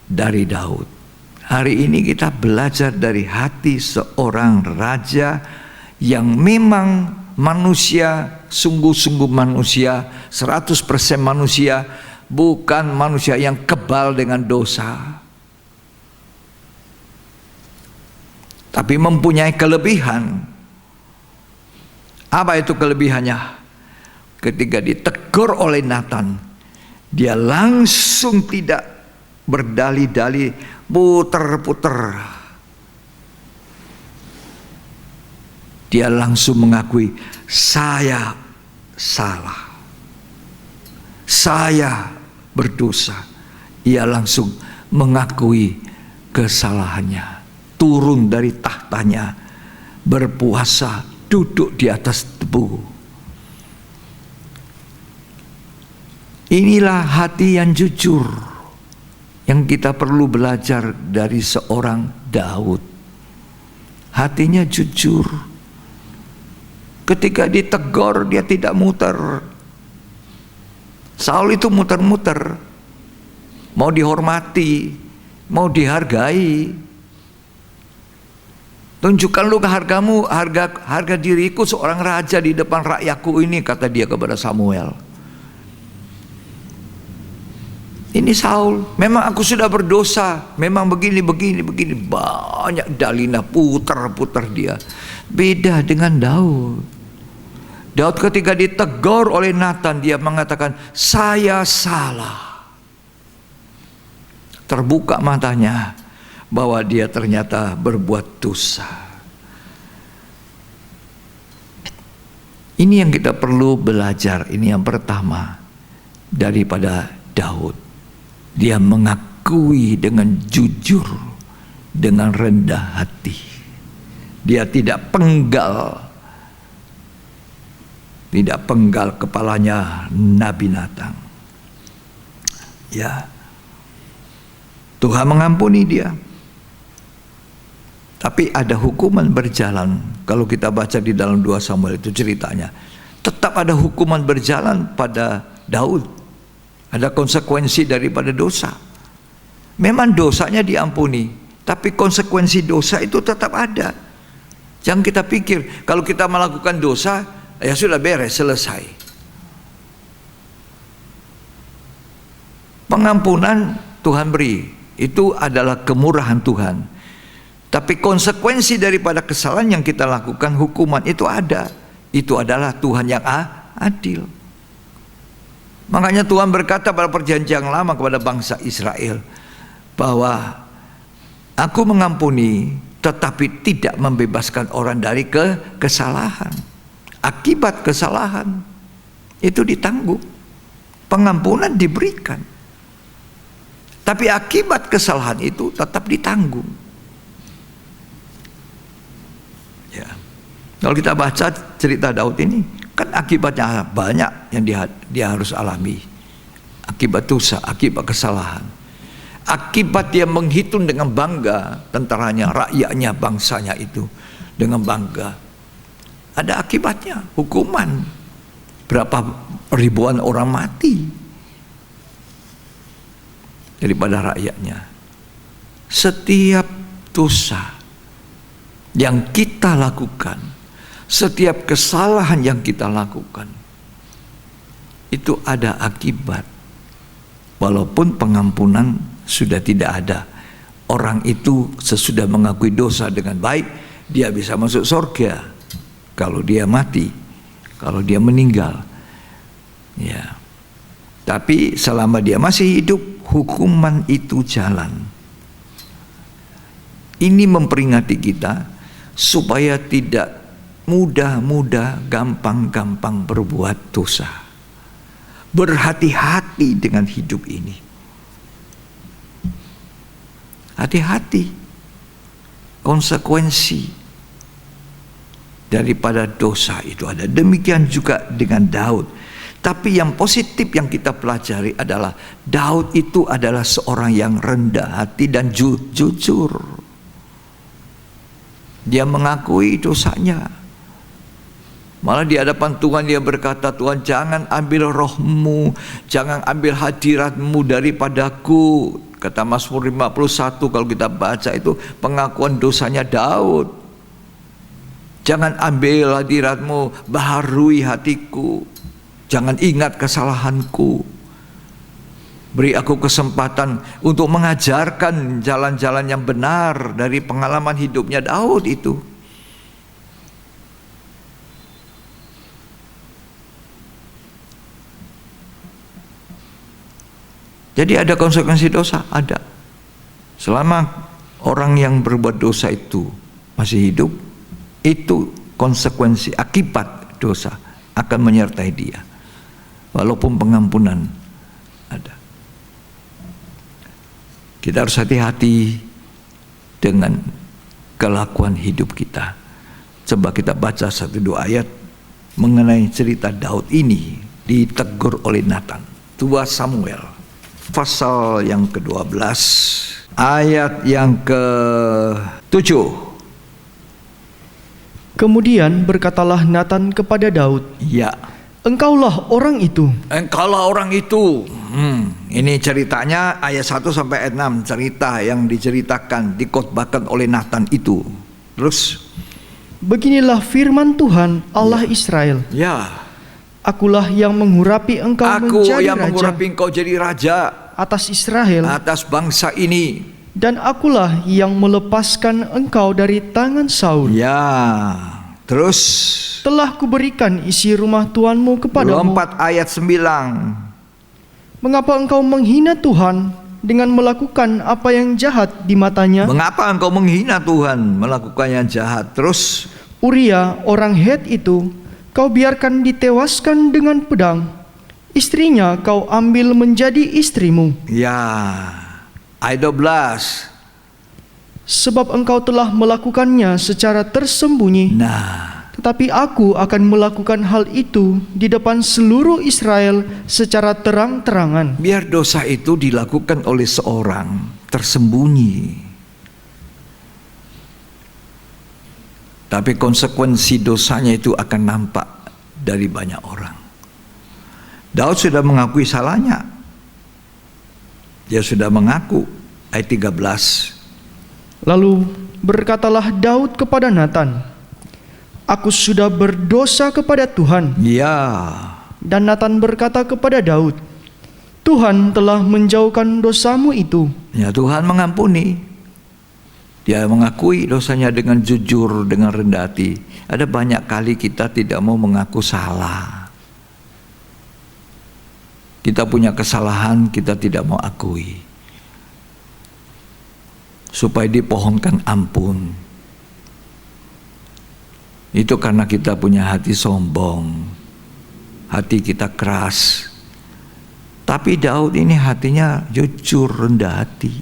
dari Daud. Hari ini kita belajar dari hati seorang raja yang memang manusia, sungguh-sungguh manusia, 100% manusia, bukan manusia yang kebal dengan dosa, tapi mempunyai kelebihan. Apa itu kelebihannya? Ketika ditegur oleh Nathan, dia langsung tidak berdalih-dalih, puter-puter. Dia langsung mengakui, saya salah, saya berdosa. Ia langsung mengakui kesalahannya, turun dari tahtanya, berpuasa, duduk di atas tebu. Inilah hati yang jujur yang kita perlu belajar dari seorang Daud. Hatinya jujur. Ketika ditegur dia tidak muter. Saul itu muter-muter, mau dihormati, mau dihargai. Tunjukkan lu hargamu, harga diriku seorang raja di depan rakyatku ini, kata dia kepada Samuel. Ini Saul, memang aku sudah berdosa, memang begini, banyak dalina, putar-putar dia. Beda dengan Daud. Daud ketika ditegur oleh Nathan, dia mengatakan, saya salah. Terbuka matanya bahwa dia ternyata berbuat dosa. Ini yang kita perlu belajar. Ini yang pertama daripada Daud. Dia mengakui dengan jujur, dengan rendah hati. Dia tidak penggal kepalanya Nabi Nathan. Ya, Tuhan mengampuni dia. Tapi ada hukuman berjalan. Kalau kita baca di dalam 2 Samuel itu ceritanya, tetap ada hukuman berjalan pada Daud. Ada konsekuensi daripada dosa. Memang dosanya diampuni, tapi konsekuensi dosa itu tetap ada. Jangan kita pikir kalau kita melakukan dosa, ya sudah beres, selesai. Pengampunan Tuhan beri, itu adalah kemurahan Tuhan. Tapi konsekuensi daripada kesalahan yang kita lakukan, hukuman itu ada. Itu adalah Tuhan yang adil. Makanya Tuhan berkata pada perjanjian lama kepada bangsa Israel bahwa aku mengampuni tetapi tidak membebaskan orang dari kesalahan. Akibat kesalahan itu ditanggung. Pengampunan diberikan. Tapi akibat kesalahan itu tetap ditanggung. Ya. Kalau kita baca cerita Daud ini, kan akibatnya banyak yang dia harus alami. Akibat dosa, akibat kesalahan. Akibat dia menghitung dengan bangga tentaranya, rakyatnya, bangsanya itu dengan bangga. Ada akibatnya, hukuman. Berapa ribuan orang mati daripada rakyatnya. Setiap dosa yang kita lakukan, setiap kesalahan yang kita lakukan, itu ada akibat. Walaupun pengampunan sudah tidak ada, orang itu sesudah mengakui dosa dengan baik, dia bisa masuk surga kalau dia mati, kalau dia meninggal. Ya. Tapi selama dia masih hidup, hukuman itu jalan. Ini memperingati kita supaya tidak mudah-mudah, gampang-gampang berbuat dosa. Berhati-hati dengan hidup ini. Hati-hati. Konsekuensi daripada dosa itu ada. Demikian juga dengan Daud. Tapi yang positif yang kita pelajari adalah Daud itu adalah seorang yang rendah hati dan jujur. Dia mengakui dosanya. Malah di hadapan Tuhan dia berkata, Tuhan jangan ambil rohmu, jangan ambil hadiratmu daripadaku. Kata Mazmur 51 kalau kita baca itu pengakuan dosanya Daud. Jangan ambil hadiratmu, baharui hatiku. Jangan ingat kesalahanku. Beri aku kesempatan untuk mengajarkan jalan-jalan yang benar. Dari pengalaman hidupnya Daud itu. Jadi ada konsekuensi dosa, ada. Selama orang yang berbuat dosa itu masih hidup, itu konsekuensi akibat dosa akan menyertai dia. Walaupun pengampunan ada. Kita harus hati-hati dengan kelakuan hidup kita. Coba kita baca 1-2 ayat mengenai cerita Daud ini ditegur oleh Nathan. 2 Samuel pasal yang ke-12 ayat yang ke-7. Kemudian berkatalah Nathan kepada Daud, Ya, engkaulah orang itu. engkaulah orang itu. Ini ceritanya ayat 1 sampai ayat 6, cerita yang diceritakan, dikhotbahkan oleh Nathan itu. Terus, Beginilah firman Tuhan Allah Israel. ya, Akulah yang mengurapi engkau aku menjadi yang raja mengurapi engkau jadi raja atas Israel, atas bangsa ini. dan akulah yang melepaskan engkau dari tangan Saul. Ya, terus Telah kuberikan isi rumah Tuhanmu kepadamu. 24 ayat 9. Mengapa engkau menghina Tuhan dengan melakukan apa yang jahat di matanya? Mengapa engkau menghina Tuhan, melakukan yang jahat? Terus, Uria orang Het itu kau biarkan ditewaskan dengan pedang. Istrinya kau ambil menjadi istrimu. ya, ayat 12. Sebab engkau telah melakukannya secara tersembunyi. Nah, Tetapi aku akan melakukan hal itu di depan seluruh Israel secara terang-terangan. biar dosa itu dilakukan oleh seorang tersembunyi, tapi konsekuensi dosanya itu akan nampak dari banyak orang. Daud sudah mengakui salahnya. Dia sudah mengaku. Ayat 13. Lalu berkatalah Daud kepada Nathan, aku sudah berdosa kepada Tuhan. Ya, Dan Nathan berkata kepada Daud, Tuhan telah menjauhkan dosamu itu. ya, Tuhan mengampuni. Dia mengakui dosanya dengan jujur, dengan rendah hati. Ada banyak kali kita tidak mau mengaku salah. Kita punya kesalahan, kita tidak mau akui. Supaya dipohonkan ampun. Itu karena kita punya hati sombong. Hati kita keras. Tapi Daud ini hatinya jujur, rendah hati.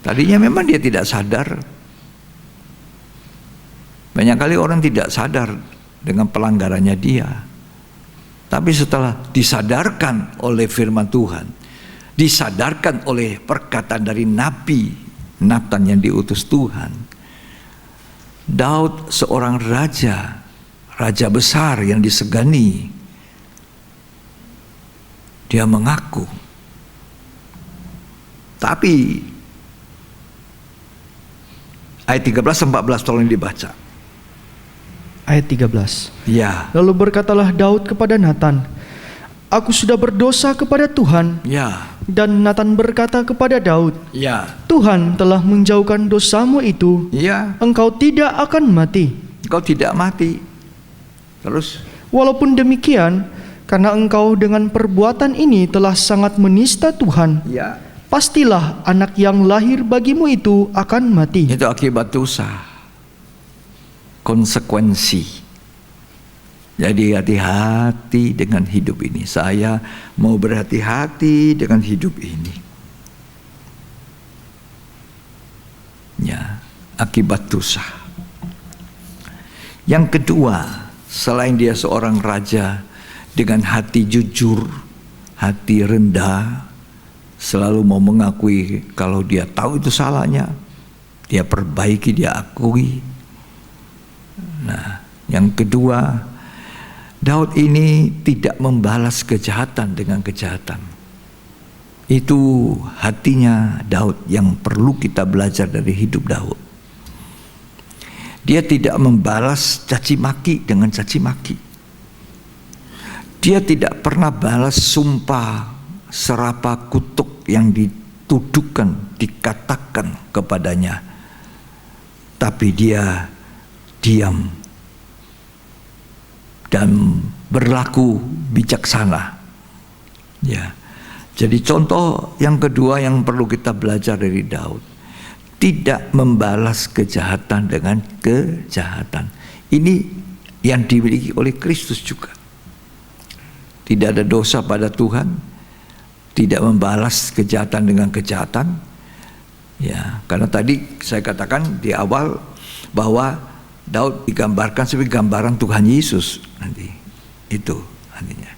Tadinya memang dia tidak sadar. Banyak kali orang tidak sadar dengan pelanggarannya dia. Tapi setelah disadarkan oleh firman Tuhan, disadarkan oleh perkataan dari Nabi Nathan yang diutus Tuhan. Daud seorang raja, raja besar yang disegani. Dia mengaku. Tapi ayat 13-14 tolong dibaca. Ayat 13. Ya. Lalu berkatalah Daud kepada Nathan, "Aku sudah berdosa kepada Tuhan." Ya. Dan Nathan berkata kepada Daud, Ya. "Tuhan telah menjauhkan dosamu itu. Ya. Engkau tidak akan mati. Engkau tidak mati." Terus, Walaupun demikian, karena engkau dengan perbuatan ini telah sangat menista Tuhan, ya, pastilah anak yang lahir bagimu itu akan mati." itu akibat dosa. Konsekuensi. Jadi hati-hati dengan hidup ini. Saya mau berhati-hati dengan hidup ini. Ya, akibat dosa. Yang kedua, selain dia seorang raja dengan hati jujur, hati rendah, selalu mau mengakui kalau dia tahu itu salahnya, dia perbaiki, dia akui. Nah, yang kedua, Daud ini tidak membalas kejahatan dengan kejahatan. Itu hatinya Daud yang perlu kita belajar dari hidup Daud. Dia tidak membalas caci maki dengan caci maki. Dia tidak pernah balas sumpah serapa kutuk yang dituduhkan, dikatakan kepadanya. Tapi dia diam dan berlaku bijaksana. Ya. Jadi contoh yang kedua yang perlu kita belajar dari Daud, tidak membalas kejahatan dengan kejahatan. Ini yang dimiliki oleh Kristus juga. Tidak ada dosa pada Tuhan, tidak membalas kejahatan dengan kejahatan. Ya, karena tadi saya katakan di awal bahwa Daud digambarkan sebagai gambaran Tuhan Yesus nanti. Itu artinya.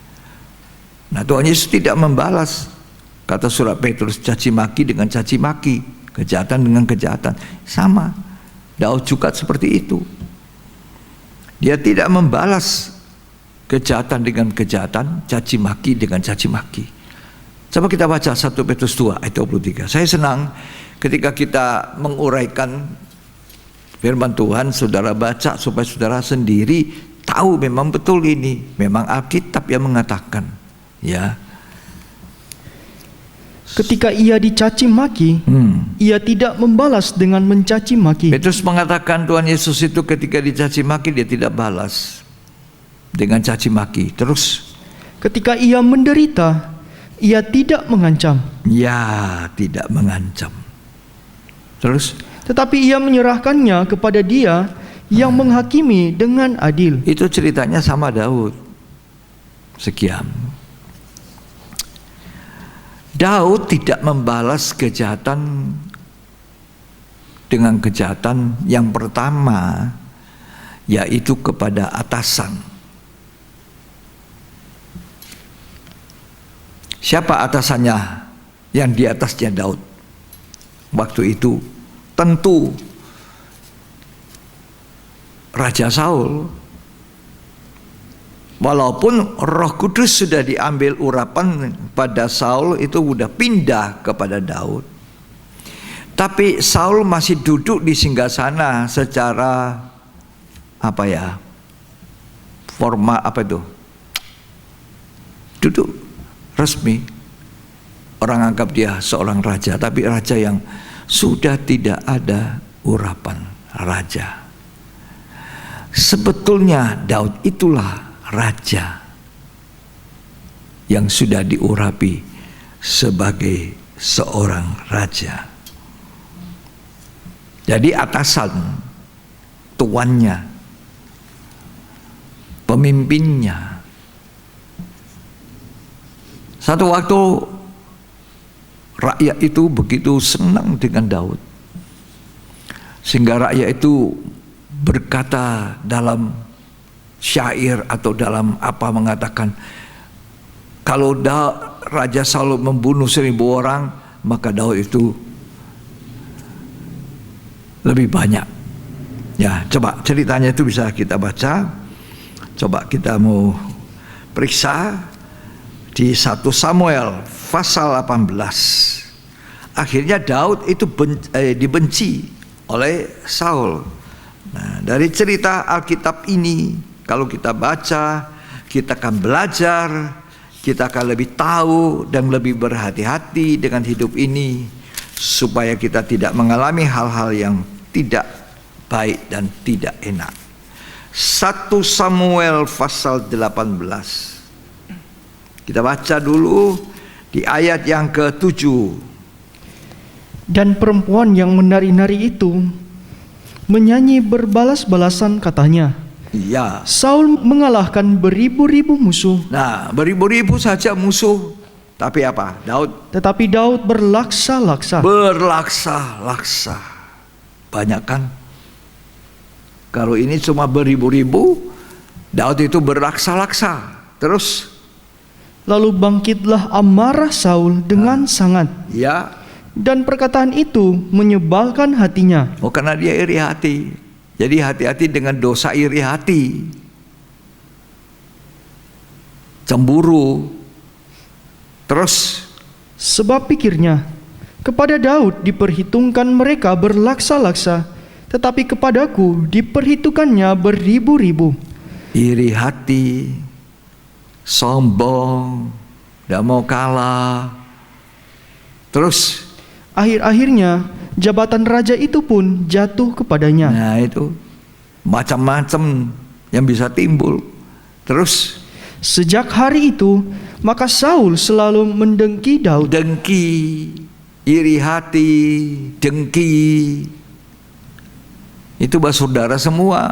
Nah, Tuhan Yesus tidak membalas, kata surat Petrus, caci maki dengan caci maki, kejahatan dengan kejahatan. Sama. Daud juga seperti itu. Dia tidak membalas kejahatan dengan kejahatan, caci maki dengan caci maki. Coba kita baca 1 Petrus 2 ayat 23. Saya senang ketika kita menguraikan firman Tuhan, saudara baca supaya saudara sendiri tahu memang betul ini, memang Alkitab yang mengatakan, ya. Ketika ia dicaci maki, ia tidak membalas dengan mencaci maki. Petrus mengatakan Tuhan Yesus itu ketika dicaci maki dia tidak balas dengan caci maki. Terus, ketika ia menderita, ia tidak mengancam. ya, tidak mengancam. Terus, Tetapi ia menyerahkannya kepada Dia yang menghakimi dengan adil. itu ceritanya sama Daud. Sekian. Daud tidak membalas kejahatan dengan kejahatan yang pertama, yaitu kepada atasan. Siapa atasannya yang di atasnya Daud waktu itu? Tentu Raja Saul. Walaupun Roh Kudus sudah diambil urapan pada Saul, itu sudah pindah kepada Daud, tapi Saul masih duduk di singgasana secara formal, duduk resmi. Orang anggap dia seorang raja, tapi raja yang sudah tidak ada urapan raja. Sebetulnya Daud itulah raja yang sudah diurapi sebagai seorang raja. Jadi atasan, tuannya, pemimpinnya. Satu waktu rakyat itu begitu senang dengan Daud, sehingga rakyat itu berkata dalam syair atau dalam mengatakan, kalau Raja Saul membunuh 1000 orang, maka Daud itu lebih banyak. Ya, coba ceritanya itu bisa kita baca. Coba kita mau periksa di 1 Samuel pasal 18. Akhirnya Daud itu dibenci oleh Saul. Nah, dari cerita Alkitab ini, kalau kita baca, kita akan belajar, kita akan lebih tahu dan lebih berhati-hati dengan hidup ini, supaya kita tidak mengalami hal-hal yang tidak baik dan tidak enak. 1 Samuel pasal 18. Kita baca dulu di ayat yang ke-7. Dan perempuan yang menari-nari itu menyanyi berbalas-balasan, katanya, Iya. Saul mengalahkan beribu-ribu musuh. Nah, beribu-ribu saja musuh, tapi apa? Tetapi Daud berlaksa-laksa. Berlaksa-laksa. Banyak kan? Kalau ini cuma beribu-ribu, Daud itu berlaksa-laksa. Terus? Lalu bangkitlah amarah Saul dengan sangat. Ya. Dan perkataan itu menyebalkan hatinya. Oh, karena dia iri hati. Jadi hati-hati dengan dosa iri hati. Cemburu. Terus? Sebab pikirnya, kepada Daud diperhitungkan mereka berlaksa-laksa, tetapi kepadaku diperhitungkannya beribu-ribu. Iri hati, sombong, tidak mau kalah. Terus? Akhir-akhirnya jabatan raja itu pun jatuh kepadanya. Nah, itu macam-macam yang bisa timbul. Terus? Sejak hari itu, maka Saul selalu mendengki Daud. Dengki, iri hati, dengki. Itu bersaudara semua.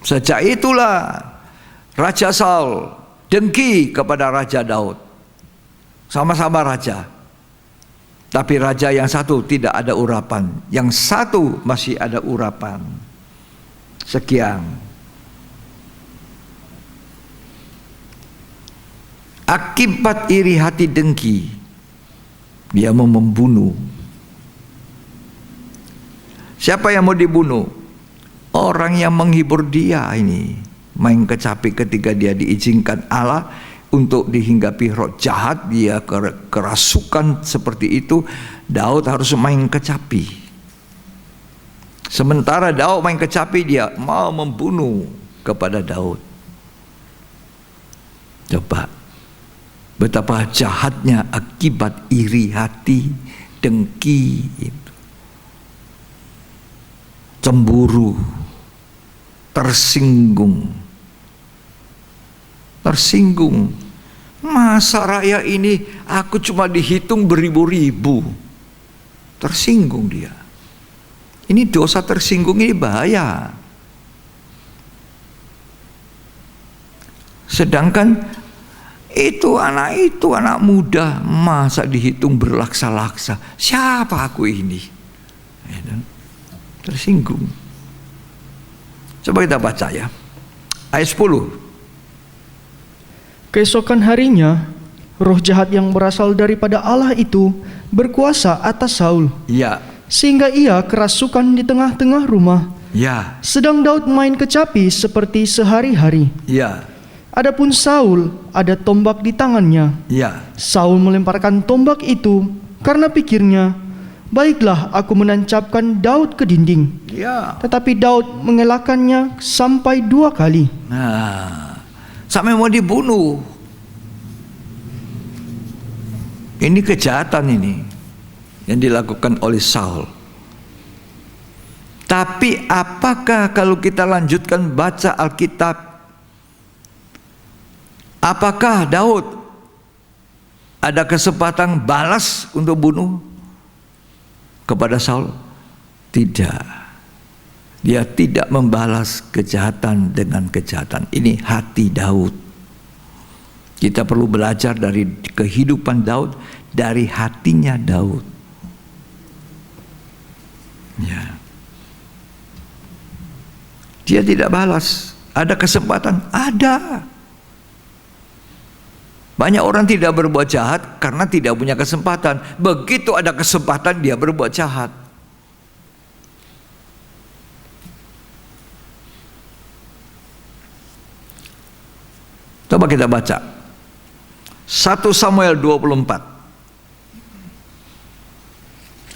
Sejak itulah Raja Saul dengki kepada Raja Daud. Sama-sama raja. Tapi raja yang satu tidak ada urapan, yang satu masih ada urapan. Sekian. Akibat iri hati dengki, dia mau membunuh. Siapa yang mau dibunuh? Orang yang menghibur dia ini, main kecapi ketika dia diizinkan Allah untuk dihinggapi roh jahat, dia kerasukan seperti itu. Daud harus main kecapi. Sementara Daud main kecapi, dia mau membunuh kepada Daud. Coba betapa jahatnya akibat iri hati, dengki itu. Cemburu, tersinggung. Masa rakyat ini aku cuma dihitung beribu-ribu. Tersinggung dia. Ini dosa tersinggung, ini bahaya. Sedangkan itu anak muda, masa dihitung berlaksa-laksa. Siapa aku ini? Tersinggung. Coba kita baca ya. Ayat 10. Keesokan harinya, roh jahat yang berasal daripada Allah itu berkuasa atas Saul. Ya. Sehingga ia kerasukan di tengah-tengah rumah. Ya. Sedang Daud main kecapi seperti sehari-hari. Ya. Adapun Saul ada tombak di tangannya. Ya. Saul melemparkan tombak itu karena pikirnya, baiklah aku menancapkan Daud ke dinding. Ya. Tetapi Daud mengelakkannya sampai 2 kali. Nah, sampai mau dibunuh. Ini kejahatan ini yang dilakukan oleh Saul. Tapi apakah kalau kita lanjutkan baca Alkitab, apakah Daud ada kesempatan balas untuk bunuh kepada Saul? Tidak. Dia tidak membalas kejahatan dengan kejahatan. Ini hati Daud. Kita perlu belajar dari kehidupan Daud, dari hatinya Daud. Ya. Dia tidak balas. Ada kesempatan? Ada. Banyak orang tidak berbuat jahat karena tidak punya kesempatan. Begitu ada kesempatan dia berbuat jahat. Coba kita baca 1 Samuel 24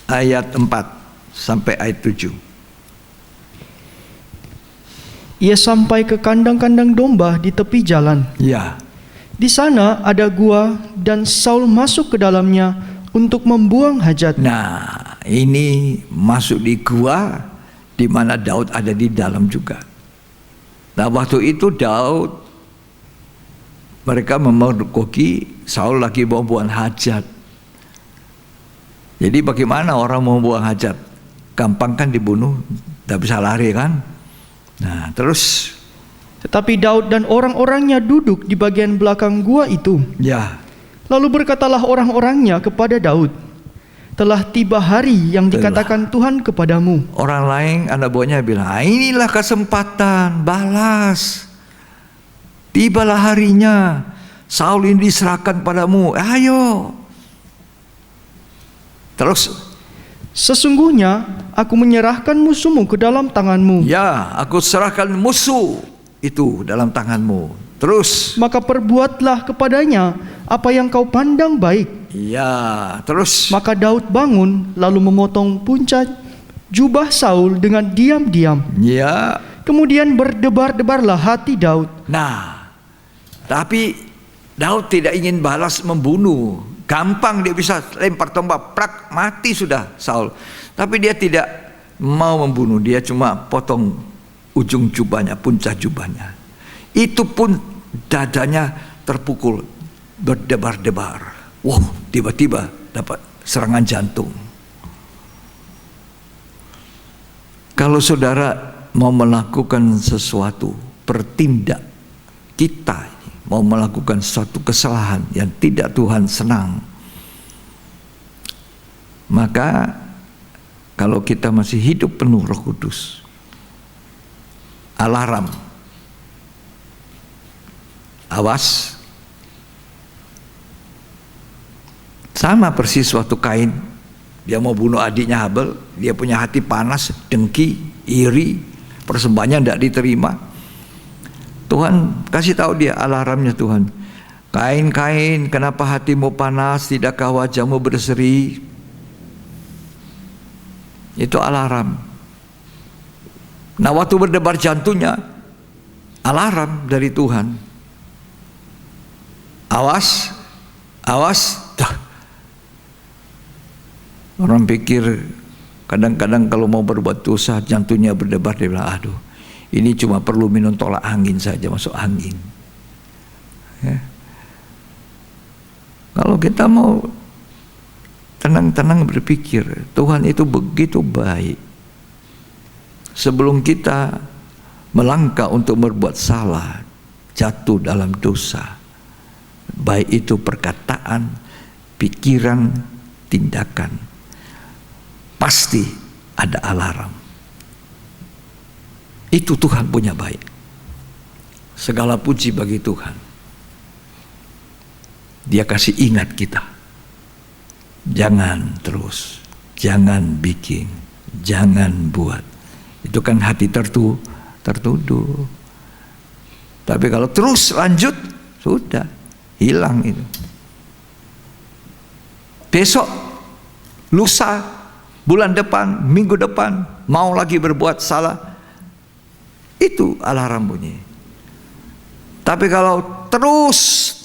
ayat 4 sampai ayat 7. Ia sampai ke kandang-kandang domba di tepi jalan. Ya. Di sana ada gua dan Saul masuk ke dalamnya untuk membuang hajat. Nah, ini masuk di gua di mana Daud ada di dalam juga. Nah, waktu itu Daud mereka memergoki Saul lagi mau buang hajat. Jadi bagaimana orang mau buang hajat? Gampang kan dibunuh, tidak bisa lari kan? Nah, terus Tetapi Daud dan orang-orangnya duduk di bagian belakang gua itu. ya, Lalu berkatalah orang-orangnya kepada Daud, telah tiba hari yang dikatakan Tuhan kepadamu. orang lain anak buahnya bilang, inilah kesempatan, balas. Tibalah harinya, Saul ini diserahkan padamu, ayo. Terus, Sesungguhnya aku menyerahkan musuhmu ke dalam tanganmu. ya, aku serahkan musuh itu dalam tanganmu. Terus, Maka perbuatlah kepadanya apa yang kau pandang baik. ya, terus, Maka Daud bangun lalu memotong puncak jubah Saul dengan diam-diam. ya. Kemudian berdebar-debarlah hati Daud. Nah, tapi Daud tidak ingin balas membunuh. Gampang dia bisa lempar tombak, prak, mati sudah Saul. Tapi dia tidak mau membunuh, dia cuma potong ujung jubahnya, puncak jubahnya. Itu pun dadanya terpukul, berdebar-debar. Wow, tiba-tiba dapat serangan jantung. Kalau saudara mau melakukan sesuatu, bertindak, kita mau melakukan suatu kesalahan yang tidak Tuhan senang, maka kalau kita masih hidup penuh Roh Kudus, alarm, awas. Sama persis waktu Kain, dia mau bunuh adiknya Habel, dia punya hati panas, dengki, iri, persembahannya tidak diterima. Tuhan kasih tahu dia alarmnya Tuhan. Kain, Kain, kenapa hatimu panas, tidakkah wajahmu berseri? Itu alarm. Nah, waktu berdebar jantungnya, alarm dari Tuhan. Awas, awas. Dah. Orang pikir kadang-kadang kalau mau berbuat dosa jantungnya berdebar, dia bilang, aduh, ini cuma perlu minum tolak angin saja, masuk angin. Ya. Kalau kita mau tenang-tenang berpikir, Tuhan itu begitu baik. Sebelum kita melangkah untuk berbuat salah, jatuh dalam dosa, baik itu perkataan, pikiran, tindakan, pasti ada alarm. Itu Tuhan punya baik. Segala puji bagi Tuhan. Dia kasih ingat kita. Jangan terus, jangan bikin, jangan buat. Itu kan hati tertuduh. Tapi kalau terus lanjut, sudah hilang itu. Besok, lusa, bulan depan, minggu depan, mau lagi berbuat salah, itu alarm bunyi. Tapi kalau terus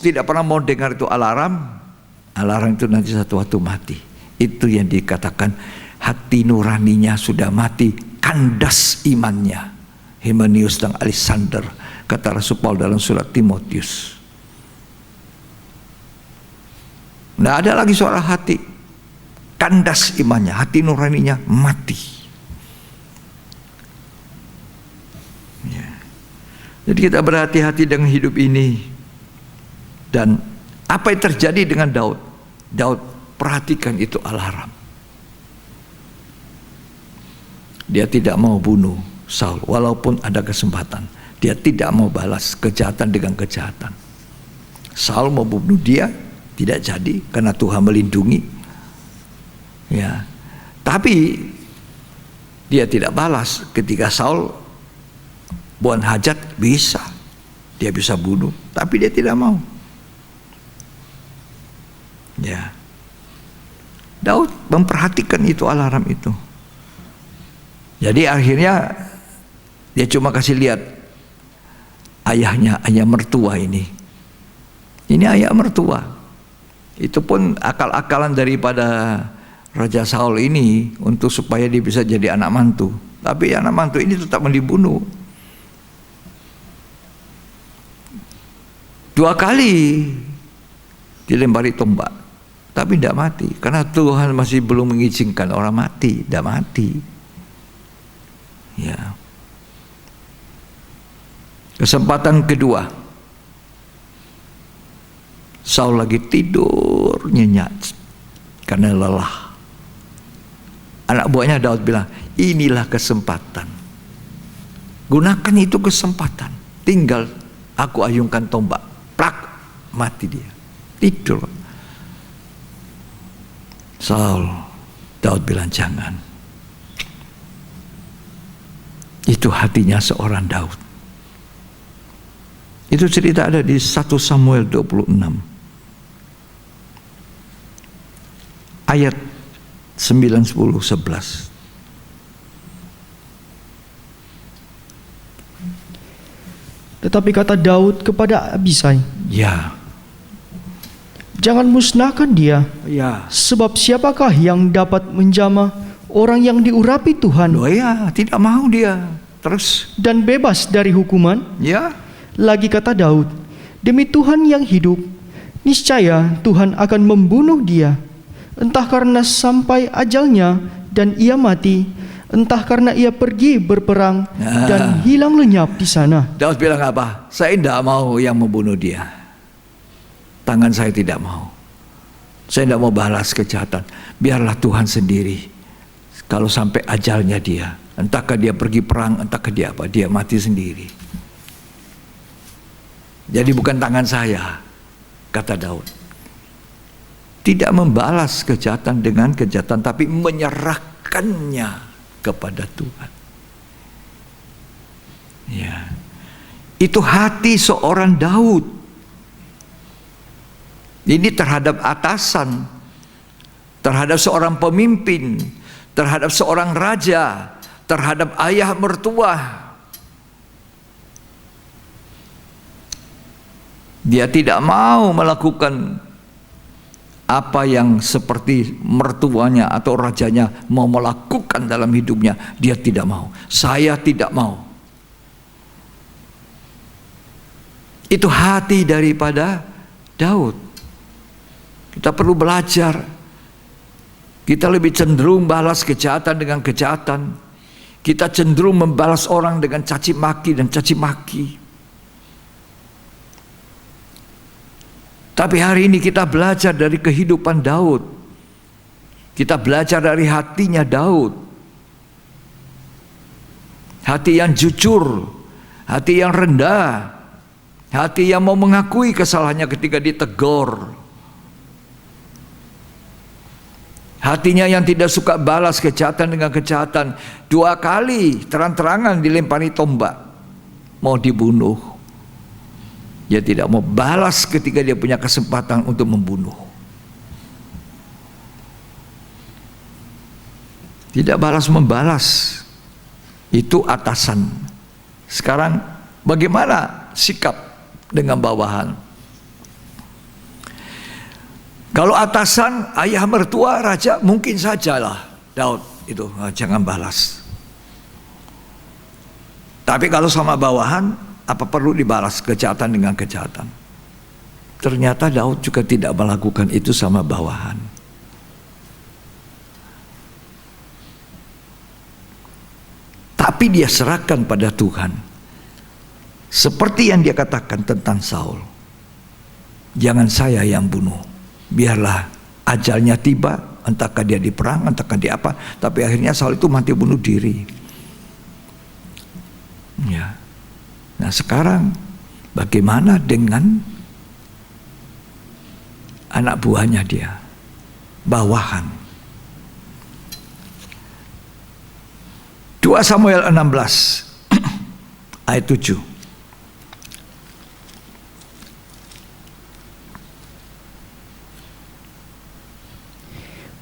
tidak pernah mau dengar itu alarm itu nanti satu waktu mati. Itu yang dikatakan hati nuraninya sudah mati, kandas imannya. Hymenaeus dan Alexander, kata Rasul Paulus dalam surat Timotius. Tidak ada lagi suara hati, kandas imannya, hati nuraninya mati. Jadi kita berhati-hati dengan hidup ini. Dan apa yang terjadi dengan Daud? Daud perhatikan itu alarm. Dia tidak mau bunuh Saul walaupun ada kesempatan. Dia tidak mau balas kejahatan dengan kejahatan. Saul mau bunuh dia, tidak jadi karena Tuhan melindungi. Ya. Tapi dia tidak balas ketika Saul buat hajat, bisa. Dia bisa bunuh, tapi dia tidak mau. Ya. Daud memperhatikan itu, alarm itu. Jadi akhirnya dia cuma kasih lihat ayahnya, ayah mertua ini. Ini ayah mertua. Itu pun akal-akalan daripada Raja Saul ini untuk supaya dia bisa jadi anak mantu. Tapi anak mantu ini tetap mau dibunuh. 2 kali dilempari tombak, tapi tidak mati karena Tuhan masih belum mengizinkan orang mati, tidak mati. Ya. Kesempatan kedua, Saul lagi tidur nyenyak karena lelah. Anak buahnya Daud bilang, inilah kesempatan. Gunakan itu kesempatan. Tinggal aku ayunkan tombak, plak, mati dia. Tidur. Saul, Daud bilang jangan. Itu hatinya seorang Daud. Itu cerita ada di 1 Samuel 26. Ayat 9, 10, 11. Tetapi kata Daud kepada Abisai, Ya, jangan musnahkan dia, ya. sebab siapakah yang dapat menjamah orang yang diurapi Tuhan Loh ya, tidak mau dia. Terus, dan bebas dari hukuman? ya. Lagi kata Daud, demi Tuhan yang hidup, niscaya Tuhan akan membunuh dia, entah karena sampai ajalnya dan ia mati, entah karena ia pergi berperang dan hilang lenyap di sana. Daud bilang apa? Saya tidak mau yang membunuh dia. Tangan saya tidak mau. Saya tidak mau balas kejahatan. Biarlah Tuhan sendiri. Kalau sampai ajalnya dia, entahkah dia pergi perang, entahkah dia apa, dia mati sendiri. Jadi bukan tangan saya, kata Daud. Tidak membalas kejahatan dengan kejahatan, tapi menyerahkannya kepada Tuhan. Ya, itu hati seorang Daud. Ini terhadap atasan, terhadap seorang pemimpin, terhadap seorang raja, terhadap ayah mertua. Dia tidak mau melakukan apa yang seperti mertuanya atau rajanya mau melakukan dalam hidupnya. Dia tidak mau. Saya tidak mau. Itu hati daripada Daud. Kita perlu belajar. Kita lebih cenderung balas kejahatan dengan kejahatan. Kita cenderung membalas orang dengan caci maki dan caci maki. Tapi hari ini kita belajar dari kehidupan Daud. Kita belajar dari hatinya Daud. Hati yang jujur, hati yang rendah, hati yang mau mengakui kesalahannya ketika ditegur. Hatinya yang tidak suka balas kejahatan dengan kejahatan. 2 kali terang-terangan dilempari tombak, mau dibunuh. Dia tidak mau balas ketika dia punya kesempatan untuk membunuh. Tidak balas membalas. Itu atasan. Sekarang bagaimana sikap dengan bawahan? Kalau atasan, ayah mertua, raja, mungkin sajalah Daud itu jangan balas. Tapi kalau sama bawahan, apa perlu dibalas kejahatan dengan kejahatan? Ternyata Daud juga tidak melakukan itu sama bawahan. Tapi dia serahkan pada Tuhan. Seperti yang dia katakan tentang Saul. Jangan saya yang bunuh. Biarlah ajalnya tiba, entahkah dia di perang, entahkah dia apa. Tapi akhirnya Saul itu mati bunuh diri. Ya. Nah sekarang bagaimana dengan anak buahnya dia, bawahan. 2 Samuel 16 ayat 7.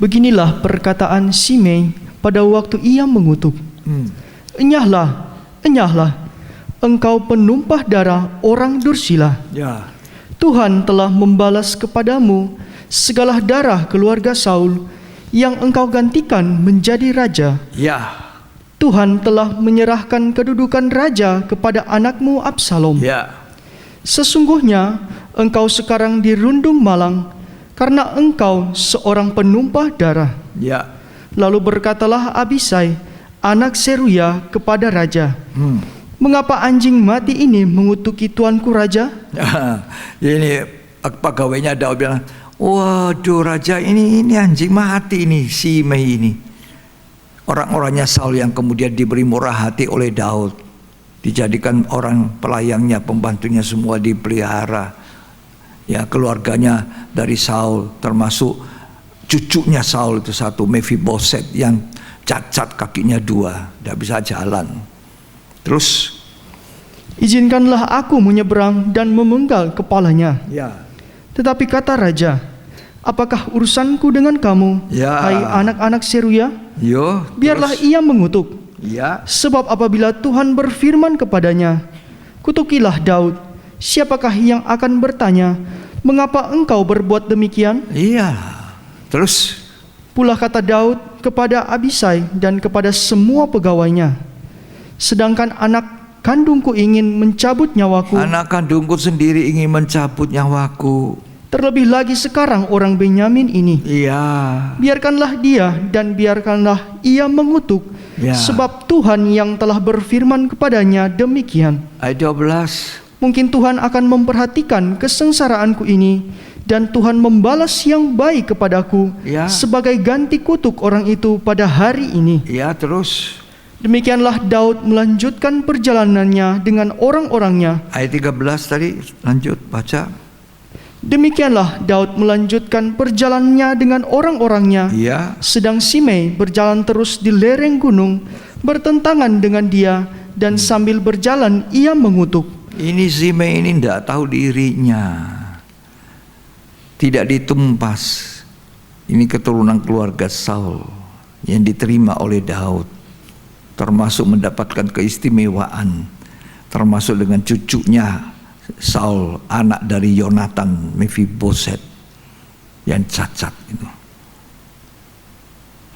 Beginilah perkataan Simei pada waktu ia mengutuk. Enyahlah, enyahlah, engkau penumpah darah orang dursila. Ya. Tuhan telah membalas kepadamu segala darah keluarga Saul yang engkau gantikan menjadi raja. Ya. Tuhan telah menyerahkan kedudukan raja kepada anakmu Absalom. Ya. Sesungguhnya engkau sekarang dirundung malang karena engkau seorang penumpah darah. Ya. Lalu berkatalah Abisai, anak Seruya, kepada raja, mengapa anjing mati ini mengutuki tuanku raja? Ini pegawainya Daud bilang, waduh raja, ini anjing mati ini, Simei ini. Orang-orangnya Saul yang kemudian diberi murah hati oleh Daud, dijadikan orang pelayangnya, pembantunya semua dipelihara. Ya, keluarganya dari Saul, termasuk cucunya Saul itu satu, Mephiboset, yang cacat kakinya 2, tidak bisa jalan. Terus, izinkanlah aku menyeberang dan memenggal kepalanya. ya, Tetapi kata raja, apakah urusanku dengan kamu, Ya. hai anak-anak Seruya? yo, Biarlah terus, ia mengutuk. ya, Sebab apabila Tuhan berfirman kepadanya, kutukilah Daud, siapakah yang akan bertanya, mengapa engkau berbuat demikian? iya. Terus, Pula kata Daud kepada Abisai dan kepada semua pegawainya, sedangkan anak kandungku ingin mencabut nyawaku, anak kandungku sendiri ingin mencabut nyawaku. terlebih lagi sekarang orang Benyamin ini. Iya, Biarkanlah dia dan biarkanlah ia mengutuk, Ya. sebab Tuhan yang telah berfirman kepadanya demikian. ayat 12. Mungkin Tuhan akan memperhatikan kesengsaraanku ini, dan Tuhan membalas yang baik kepadaku Ya. sebagai ganti kutuk orang itu pada hari ini. Iya, terus. Demikianlah Daud melanjutkan perjalanannya dengan orang-orangnya. Ayat 13 tadi, lanjut baca. Demikianlah Daud melanjutkan perjalanannya dengan orang-orangnya. Iya, Sedang Simei berjalan terus di lereng gunung, bertentangan dengan dia, dan sambil berjalan ia mengutuk. ini Simei ini tidak tahu dirinya, tidak ditumpas. Ini keturunan keluarga Saul yang diterima oleh Daud, termasuk mendapatkan keistimewaan, termasuk dengan cucunya Saul, anak dari Yonatan, Mephiboset, yang cacat itu.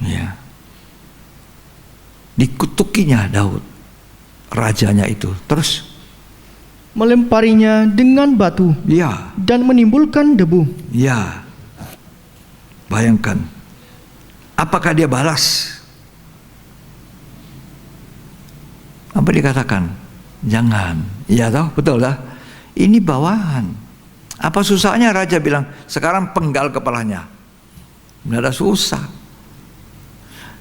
Ya, dikutukinya Daud, rajanya itu, terus Melemparinya dengan batu ya, dan menimbulkan debu. ya, bayangkan, apakah dia balas? Apa dikatakan? Jangan. Iya tahu, betul dah. Ini bawahan. Apa susahnya raja bilang, sekarang penggal kepalanya? Tidak ada susah.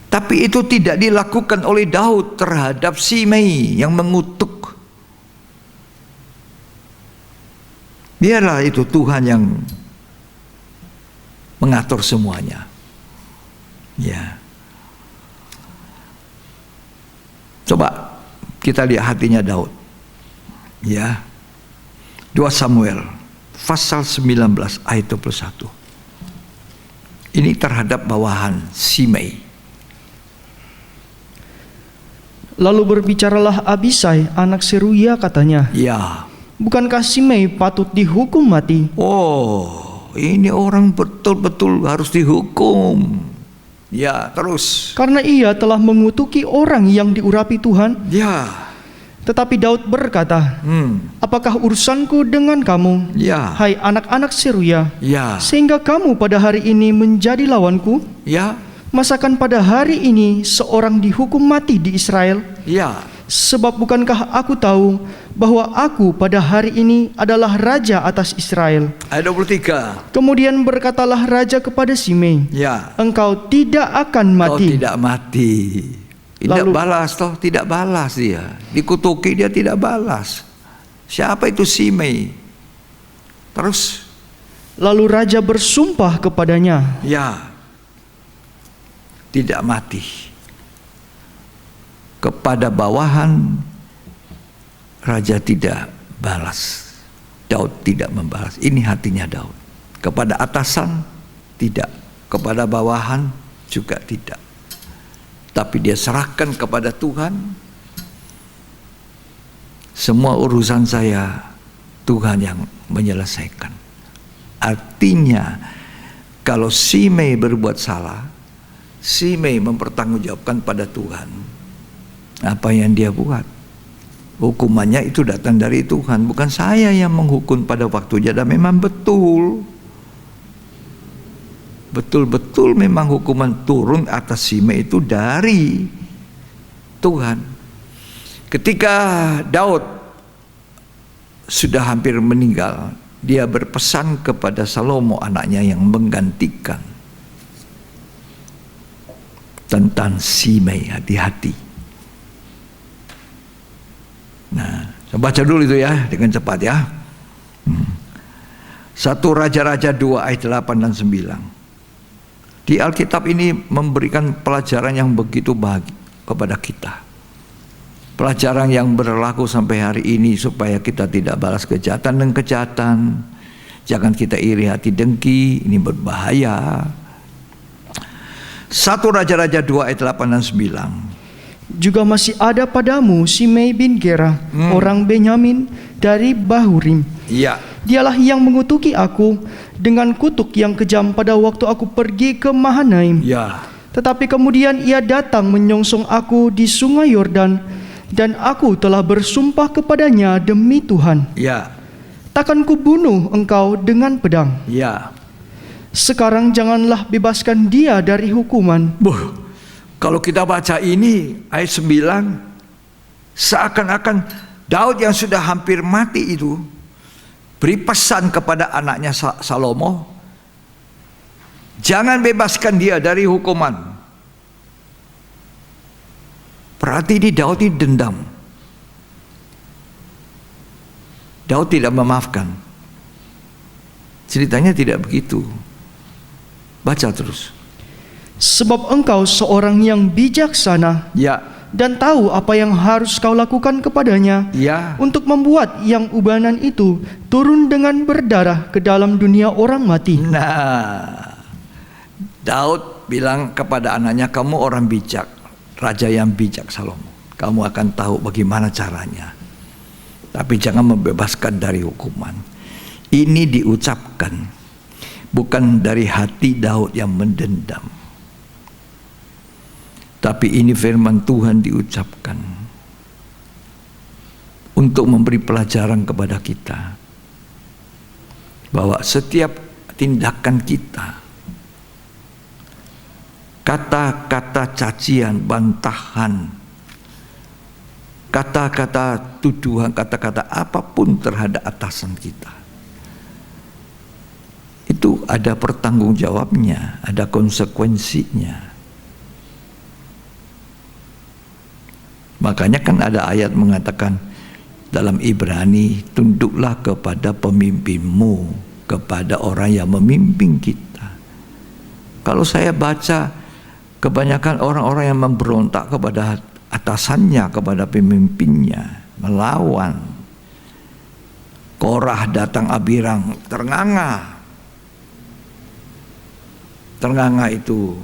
Tapi itu tidak dilakukan oleh Daud terhadap Simei yang mengutuk. Biarlah itu Tuhan yang mengatur semuanya. Ya. Coba kita lihat hatinya Daud. Ya. 2 Samuel pasal 19 ayat 21. Ini terhadap bawahan Simei. Lalu berbicaralah Abisai anak Seruya, katanya, Ya. bukankah Simei patut dihukum mati? Oh, ini orang betul-betul harus dihukum. Ya, terus. Karena ia telah mengutuki orang yang diurapi Tuhan. Ya. Tetapi Daud berkata, apakah urusanku dengan kamu, Ya. hai anak-anak Seruya, Ya. sehingga kamu pada hari ini menjadi lawanku? Ya. Masakan pada hari ini seorang dihukum mati di Israel? Ya. Sebab bukankah aku tahu bahwa aku pada hari ini adalah raja atas Israel? Ayat 23. Kemudian berkatalah raja kepada Simei, Ya. engkau tidak akan Kau mati. tidak mati. Tidak Lalu- balas toh, tidak balas dia. Dikutuki dia tidak balas. Siapa itu Simei? Terus Lalu raja bersumpah kepadanya. Ya, tidak mati. Kepada bawahan raja tidak balas. Daud tidak membalas. Ini hatinya Daud. Kepada atasan tidak, kepada bawahan juga tidak. Tapi dia serahkan kepada Tuhan. Semua urusan saya Tuhan yang menyelesaikan. Artinya kalau Simei berbuat salah, Simei mempertanggungjawabkan pada Tuhan apa yang dia buat. Hukumannya itu datang dari Tuhan, bukan saya yang menghukum pada waktunya. Dan memang betul memang hukuman turun atas Simei itu dari Tuhan. Ketika Daud sudah hampir meninggal, dia berpesan kepada Salomo anaknya yang menggantikan tentang Simei, hati-hati. Nah, saya baca dulu itu ya dengan cepat ya. 1 Raja-Raja 2 ayat 8 dan 9. Di Alkitab ini memberikan pelajaran yang begitu baik kepada kita. Pelajaran yang berlaku sampai hari ini supaya kita tidak balas kejahatan dengan kejahatan. Jangan kita iri hati dengki, ini berbahaya. 1 Raja-Raja 2 ayat 8 dan 9. Juga masih ada padamu Simei bin Gera, orang Benyamin dari Bahurim. Iya. Dialah yang mengutuki aku dengan kutuk yang kejam pada waktu aku pergi ke Mahanaim. Ya. Tetapi kemudian ia datang menyongsong aku di sungai Yordan, dan aku telah bersumpah kepadanya demi Tuhan. Ya. Takkan kubunuh engkau dengan pedang. Ya. Sekarang janganlah bebaskan dia dari hukuman. Kalau kita baca ini ayat 9, seakan-akan Daud yang sudah hampir mati itu beri pesan kepada anaknya Salomo, jangan bebaskan dia dari hukuman. Berarti ini Daud ini dendam. Daud tidak memaafkan. Ceritanya tidak begitu. Baca terus. Sebab engkau seorang yang bijaksana, Ya. dan tahu apa yang harus kau lakukan kepadanya, Ya. untuk membuat yang ubanan itu turun dengan berdarah ke dalam dunia orang mati. Nah, Daud bilang kepada anaknya, kamu orang bijak, raja yang bijak Salomo. Kamu akan tahu bagaimana caranya. Tapi jangan membebaskan dari hukuman. Ini diucapkan bukan dari hati Daud yang mendendam. Tapi ini firman Tuhan diucapkan untuk memberi pelajaran kepada kita bahwa setiap tindakan kita, kata-kata cacian, bantahan, kata-kata tuduhan, kata-kata apapun terhadap atasan kita, itu ada pertanggungjawabnya, ada konsekuensinya. Makanya kan ada ayat mengatakan dalam Ibrani, tunduklah kepada pemimpinmu, kepada orang yang memimpin kita. Kalau saya baca kebanyakan orang-orang yang memberontak kepada atasannya, kepada pemimpinnya, melawan. Korah datang Abirang, ternganga. Ternganga itu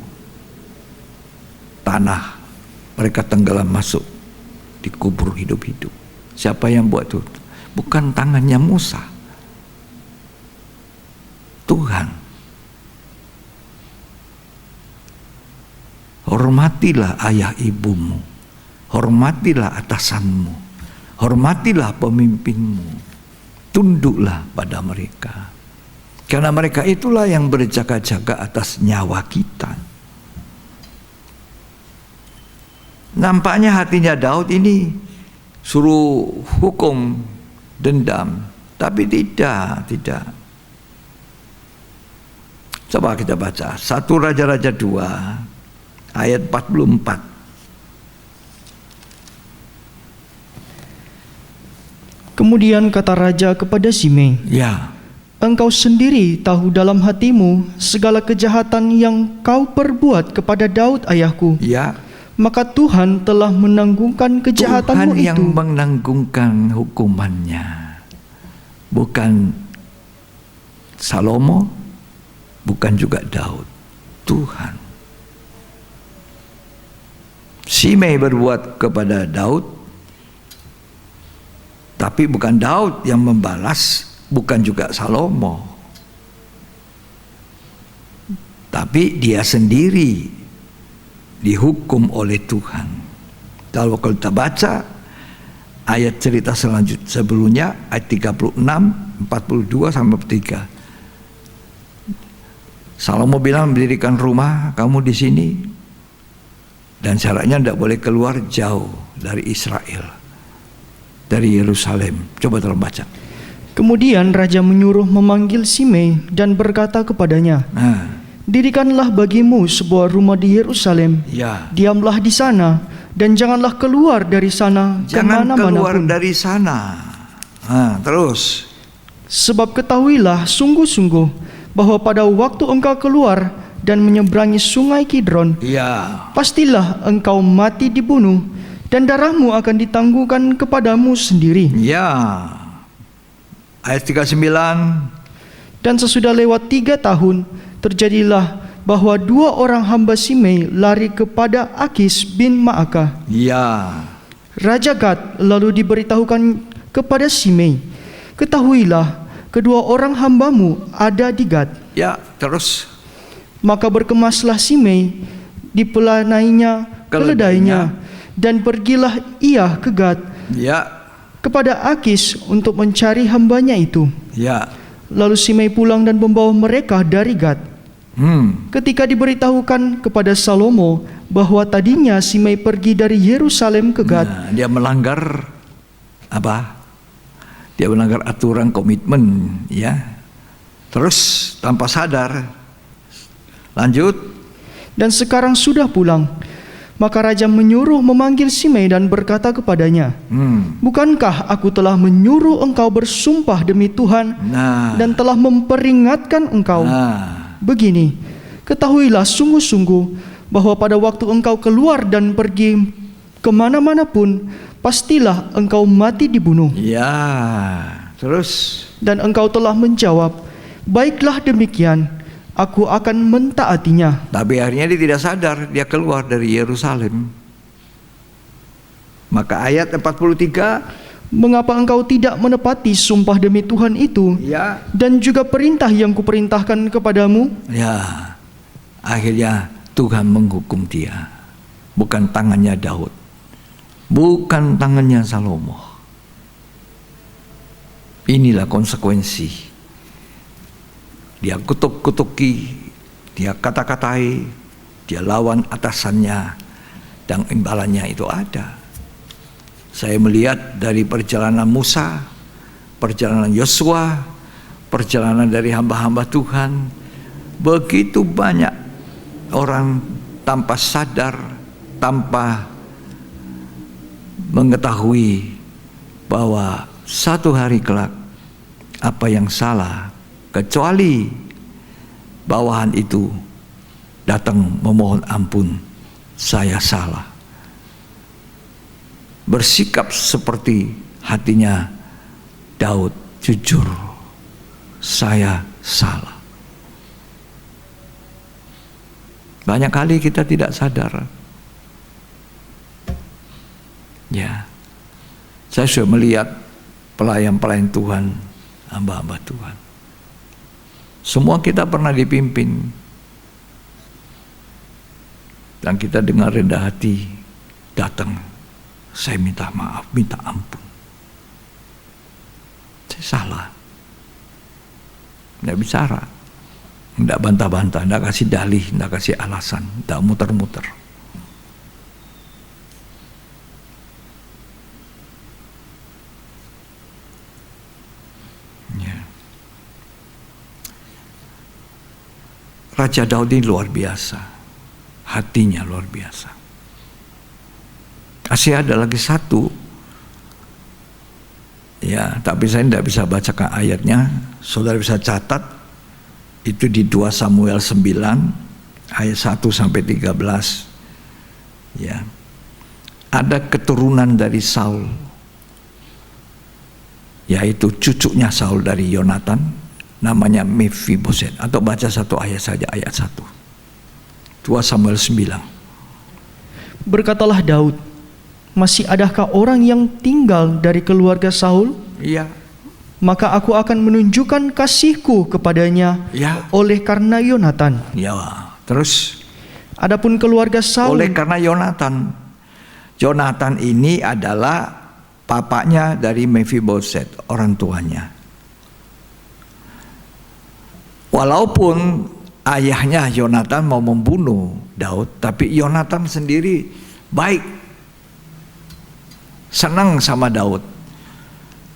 tanah, mereka tenggelam masuk, dikubur hidup-hidup. Siapa yang buat itu? Bukan tangannya Musa, Tuhan. Hormatilah ayah ibumu, hormatilah atasanmu, hormatilah pemimpinmu, tunduklah pada mereka, karena mereka itulah yang berjaga-jaga atas nyawa kita. Nampaknya hatinya Daud ini suruh hukum dendam, tapi tidak. Coba kita baca 1 Raja-Raja 2 ayat 44. Kemudian kata raja kepada Simei, Ya. engkau sendiri tahu dalam hatimu segala kejahatan yang kau perbuat kepada Daud ayahku. Ya, Maka Tuhan telah menanggungkan Tuhan kejahatanmu yang itu. menanggung hukumannya, bukan Salomo, bukan juga Daud. Tuhan. Simei berbuat kepada Daud, tapi bukan Daud yang membalas, bukan juga Salomo, tapi dia sendiri dihukum oleh Tuhan. Kalau kita baca ayat cerita selanjutnya sebelumnya, ayat 36, 42 sampai 3. Salomo bilang, mendirikan rumah kamu di sini, dan syaratnya tidak boleh keluar jauh dari Israel, dari Yerusalem. Coba tolong baca. Kemudian raja menyuruh memanggil Simei dan berkata kepadanya, dirikanlah bagimu sebuah rumah di Yerusalem. Ya, Diamlah di sana dan janganlah keluar dari sana jangan kemana-mana keluar pun. dari sana. Terus, Sebab ketahuilah sungguh-sungguh bahwa pada waktu engkau keluar dan menyeberangi sungai Kidron, ya, pastilah engkau mati dibunuh, dan darahmu akan ditangguhkan kepadamu sendiri. ya. Ayat 39. Dan sesudah lewat 3 tahun, terjadilah bahwa 2 orang hamba Simei lari kepada Akis bin Maakah, Ya, Raja Gad, lalu diberitahukan kepada Simei, ketahuilah kedua orang hambamu ada di Gad. ya. Terus, Maka berkemaslah Simei, dipelanainya keledainya, dan pergilah ia ke Gad ya, kepada Akis untuk mencari hambanya itu. ya. Lalu Simei pulang dan membawa mereka dari Gad. Ketika diberitahukan kepada Salomo bahwa tadinya Simei pergi dari Yerusalem ke Gad, Nah, dia melanggar apa? Dia melanggar aturan komitmen, ya. Terus tanpa sadar. Lanjut. dan sekarang sudah pulang, maka raja menyuruh memanggil Simei dan berkata kepadanya, bukankah aku telah menyuruh engkau bersumpah demi Tuhan Nah, dan telah memperingatkan engkau? Begini, ketahuilah sungguh-sungguh bahwa pada waktu engkau keluar dan pergi kemana-mana pun, pastilah engkau mati dibunuh. ya. Terus, Dan engkau telah menjawab, baiklah demikian, aku akan mentaatinya. tapi akhirnya dia tidak sadar, dia keluar dari Yerusalem. Maka ayat 43, Mengapa engkau tidak menepati sumpah demi Tuhan itu, ya, dan juga perintah yang kuperintahkan kepadamu? ya. Akhirnya Tuhan menghukum dia. Bukan tangannya Daud, bukan tangannya Salomo. Inilah konsekuensi. Dia kutuk-kutuki, dia kata-katai, dia lawan atasannya, dan imbalannya itu ada. Saya melihat dari perjalanan Musa, perjalanan Yosua, perjalanan dari hamba-hamba Tuhan, begitu banyak orang tanpa sadar, tanpa mengetahui bahwa satu hari kelak apa yang salah, kecuali bawahan itu datang memohon ampun, saya salah, bersikap seperti hatinya Daud, jujur, saya salah. Banyak kali kita tidak sadar. Ya, saya sudah melihat pelayan-pelayan Tuhan, hamba-hamba Tuhan. Semua kita pernah dipimpin, dan kita dengan rendah hati datang, saya minta maaf, minta ampun, saya salah. Tidak bicara, tidak bantah-bantah, tidak kasih dalih, tidak kasih alasan, tidak muter-muter. Raja Daud ini luar biasa, hatinya luar biasa. Masih ada lagi satu Ya, tapi saya tidak bisa bacakan ayatnya. Saudara bisa catat, itu di 2 Samuel 9 ayat 1 sampai 13. Ya. Ada keturunan dari Saul, yaitu cucunya Saul dari Yonatan, namanya Mephiboset. Atau baca satu ayat saja, ayat 1. 2 Samuel 9. Berkatalah Daud, masih adakah orang yang tinggal dari keluarga Saul? Iya. Maka aku akan menunjukkan kasihku kepadanya Ya. oleh karena Yonatan. Ya. Terus Adapun keluarga Saul, oleh karena Yonatan. Yonatan ini adalah papanya dari Mephiboset, orang tuanya. Walaupun ayahnya Yonatan mau membunuh Daud, tapi Yonatan sendiri baik, senang sama Daud.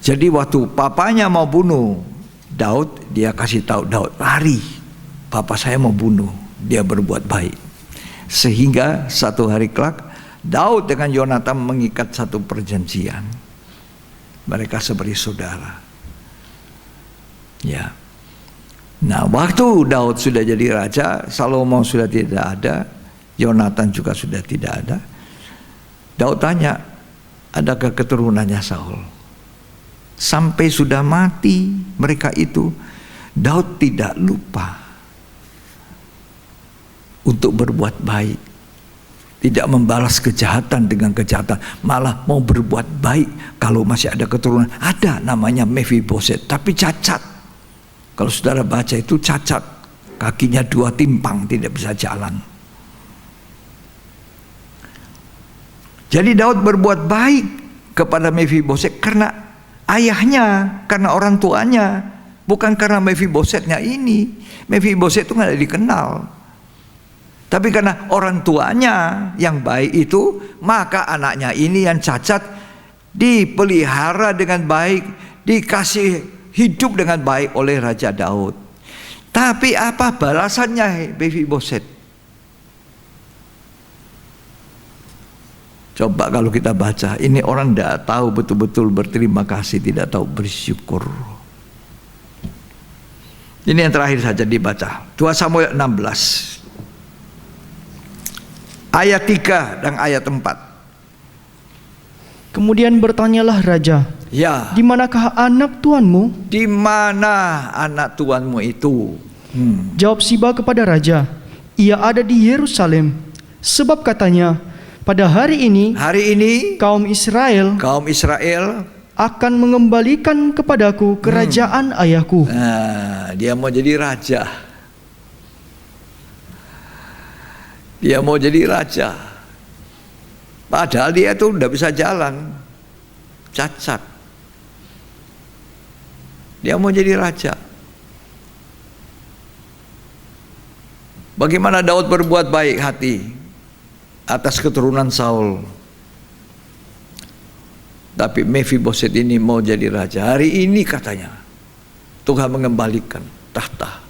Jadi waktu papanya mau bunuh Daud, dia kasih tahu Daud, lari, papa saya mau bunuh, dia berbuat baik. Sehingga satu hari kelak Daud dengan Yonatan mengikat satu perjanjian. Mereka seperti saudara. Ya. Nah, waktu Daud sudah jadi raja, Salomo sudah tidak ada, Yonatan juga sudah tidak ada. Daud tanya, adakah keturunannya Saul? Sampai sudah mati mereka itu, Daud tidak lupa untuk berbuat baik, tidak membalas kejahatan dengan kejahatan, malah mau berbuat baik. Kalau masih ada keturunan, ada namanya Mephiboset, tapi cacat. Kalau saudara baca itu cacat, kakinya 2 timpang, tidak bisa jalan. Jadi Daud berbuat baik kepada Mephiboset karena ayahnya, karena orang tuanya, bukan karena Mephibosetnya ini. Mephiboset itu nggak dikenal. Tapi karena orang tuanya yang baik itu, maka anaknya ini yang cacat dipelihara dengan baik, dikasih hidup dengan baik oleh Raja Daud. Tapi apa balasannya Mephiboset? Coba kalau kita baca, ini orang tidak tahu betul-betul berterima kasih, tidak tahu bersyukur. Ini yang terakhir saja dibaca, 2 Samuel 16 ayat 3 dan ayat 4. kemudian bertanyalah raja, Ya, di manakah anak tuanmu? di mana anak tuanmu itu? Jawab Siba kepada raja, ia ada di Yerusalem. Sebab katanya, pada hari ini Hari ini kaum Israel kaum Israel, akan mengembalikan kepadaku kerajaan ayahku. nah, dia mau jadi raja. Dia mau jadi raja. Padahal dia tuh udah bisa jalan, cacat. Dia mau jadi raja. Bagaimana Daud berbuat baik hati atas keturunan Saul. Tapi Mephiboset ini mau jadi raja. Hari ini katanya Tuhan mengembalikan tahta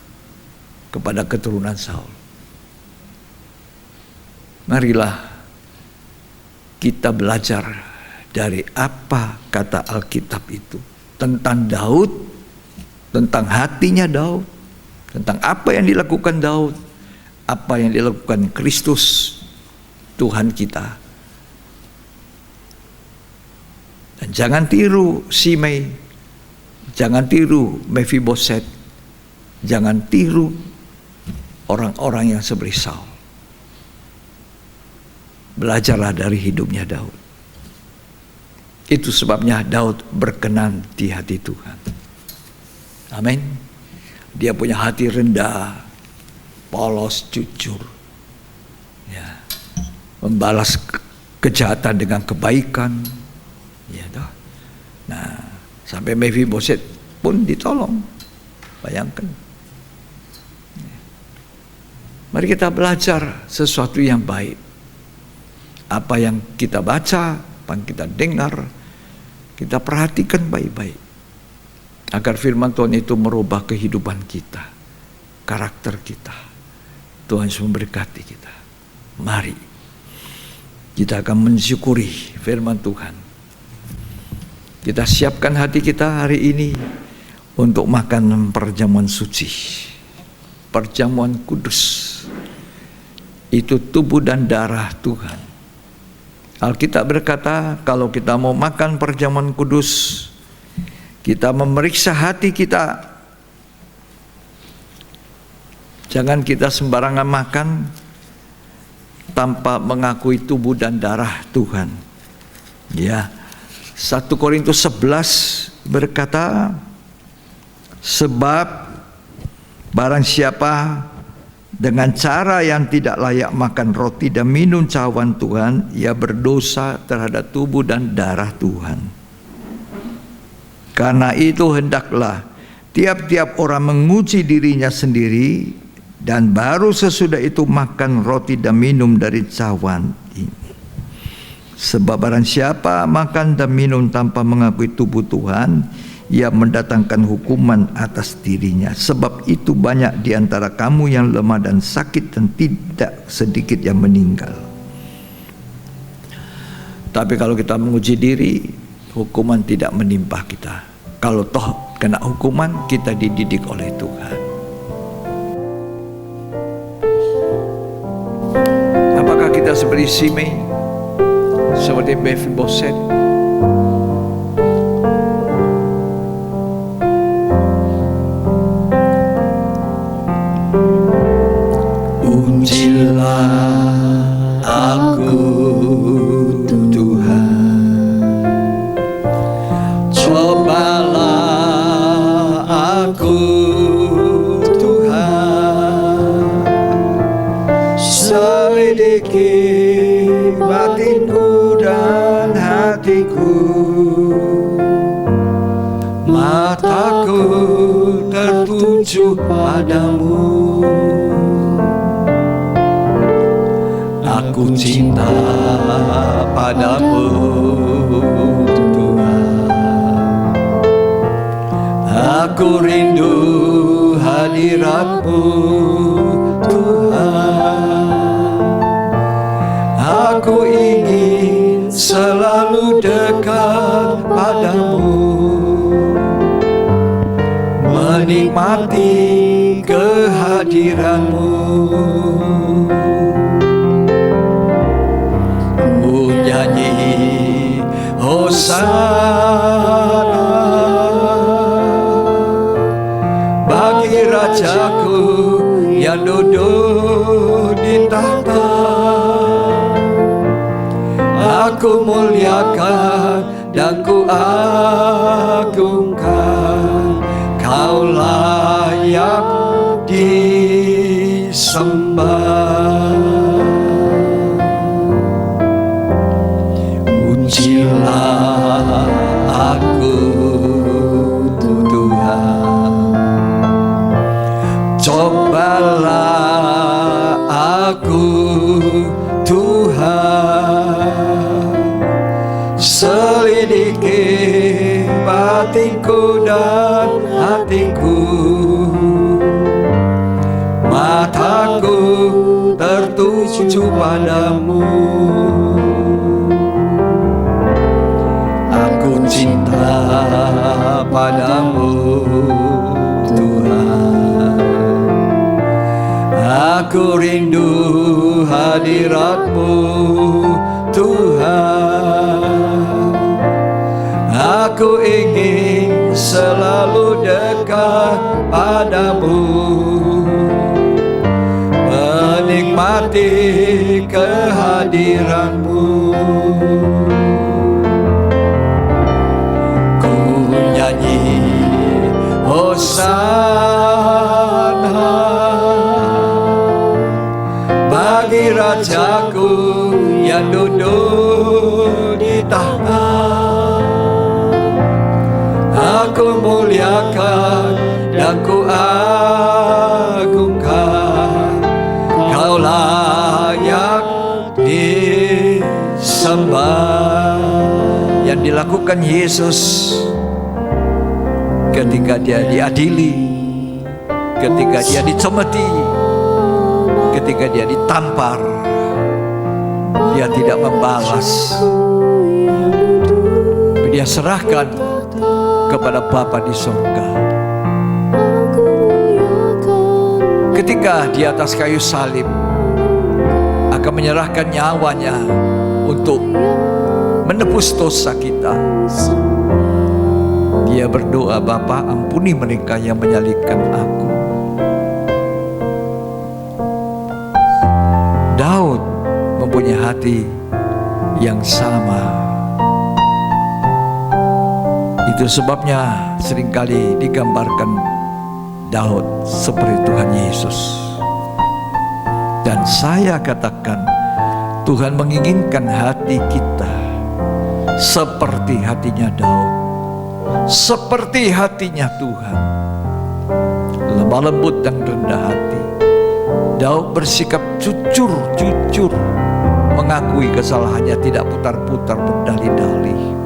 kepada keturunan Saul. Marilah kita belajar dari apa kata Alkitab itu tentang Daud, tentang hatinya Daud, tentang apa yang dilakukan Daud, apa yang dilakukan Kristus Tuhan kita. Dan jangan tiru Simei, jangan tiru Mephiboset, jangan tiru orang-orang yang seperti Saul. Belajarlah dari hidupnya Daud. Itu sebabnya Daud berkenan di hati Tuhan. Amin. Dia punya hati rendah, polos, jujur, ya, membalas kejahatan dengan kebaikan, ya toh. Nah, sampai Mephiboset pun ditolong. Bayangkan. Mari kita belajar sesuatu yang baik. Apa yang kita baca, apa yang kita dengar, kita perhatikan baik-baik, agar firman Tuhan itu merubah kehidupan kita, karakter kita. Tuhan Yesus memberkati kita. Mari kita akan mensyukuri firman Tuhan. Kita siapkan hati kita hari ini untuk makan perjamuan suci, perjamuan kudus. Itu tubuh dan darah Tuhan. Alkitab berkata, kalau kita mau makan perjamuan kudus, kita memeriksa hati kita. Jangan kita sembarangan makan tanpa mengakui tubuh dan darah Tuhan. Ya, 1 Korintus 11 berkata, sebab barang siapa dengan cara yang tidak layak makan roti dan minum cawan Tuhan, ia berdosa terhadap tubuh dan darah Tuhan. Karena itu hendaklah tiap-tiap orang menguji dirinya sendiri, dan baru sesudah itu makan roti dan minum dari cawan ini. Sebab barang siapa makan dan minum tanpa mengakui tubuh Tuhan, ia mendatangkan hukuman atas dirinya. Sebab itu banyak di antara kamu yang lemah dan sakit, dan tidak sedikit yang meninggal. Tapi kalau kita menguji diri, hukuman tidak menimpa kita. Kalau toh kena hukuman, kita dididik oleh Tuhan. Apakah kita seperti Simei, seperti Mephiboset? Ujilah aku Tuhan, cobalah aku Tuhan, selidiki batinku dan hatiku, mataku tertuju padamu. Aku cinta padamu Tuhan, aku rindu hadirat-Mu Tuhan, aku ingin selalu dekat padamu, menikmati kehadiran-Mu. Nyanyi Hosana bagi Rajaku yang duduk di tahta. Aku muliakan dan ku agungkan, Kau layak disembah. Ujilah aku Tuhan, cobalah aku Tuhan, selidiki batinku dan hatiku, mataku tertuju padamu. Aku cinta padamu Tuhan, aku rindu hadirat-Mu Tuhan, aku ingin selalu dekat padamu, menikmati kehadiran-Mu. Nyanyi Hosana bagi Rajaku yang duduk di tahta. Aku muliakan dan ku agungkan, Kau layak disembah. Yang dilakukan Yesus ketika Dia diadili, ketika Dia dicemeti, ketika Dia ditampar, Dia tidak membalas. dia serahkan kepada Bapa di sorga. Ketika di atas kayu salib akan menyerahkan nyawanya untuk menebus dosa kita, dia berdoa, Bapa, ampuni mereka yang menyalibkan aku. Daud mempunyai hati yang sama. Itu sebabnya seringkali digambarkan Daud seperti Tuhan Yesus. Dan saya katakan, Tuhan menginginkan hati kita seperti hatinya Daud, seperti hatinya Tuhan, lemah lembut dan rendah hati. Daud bersikap jujur mengakui kesalahannya, tidak putar-putar berdalih-dalih.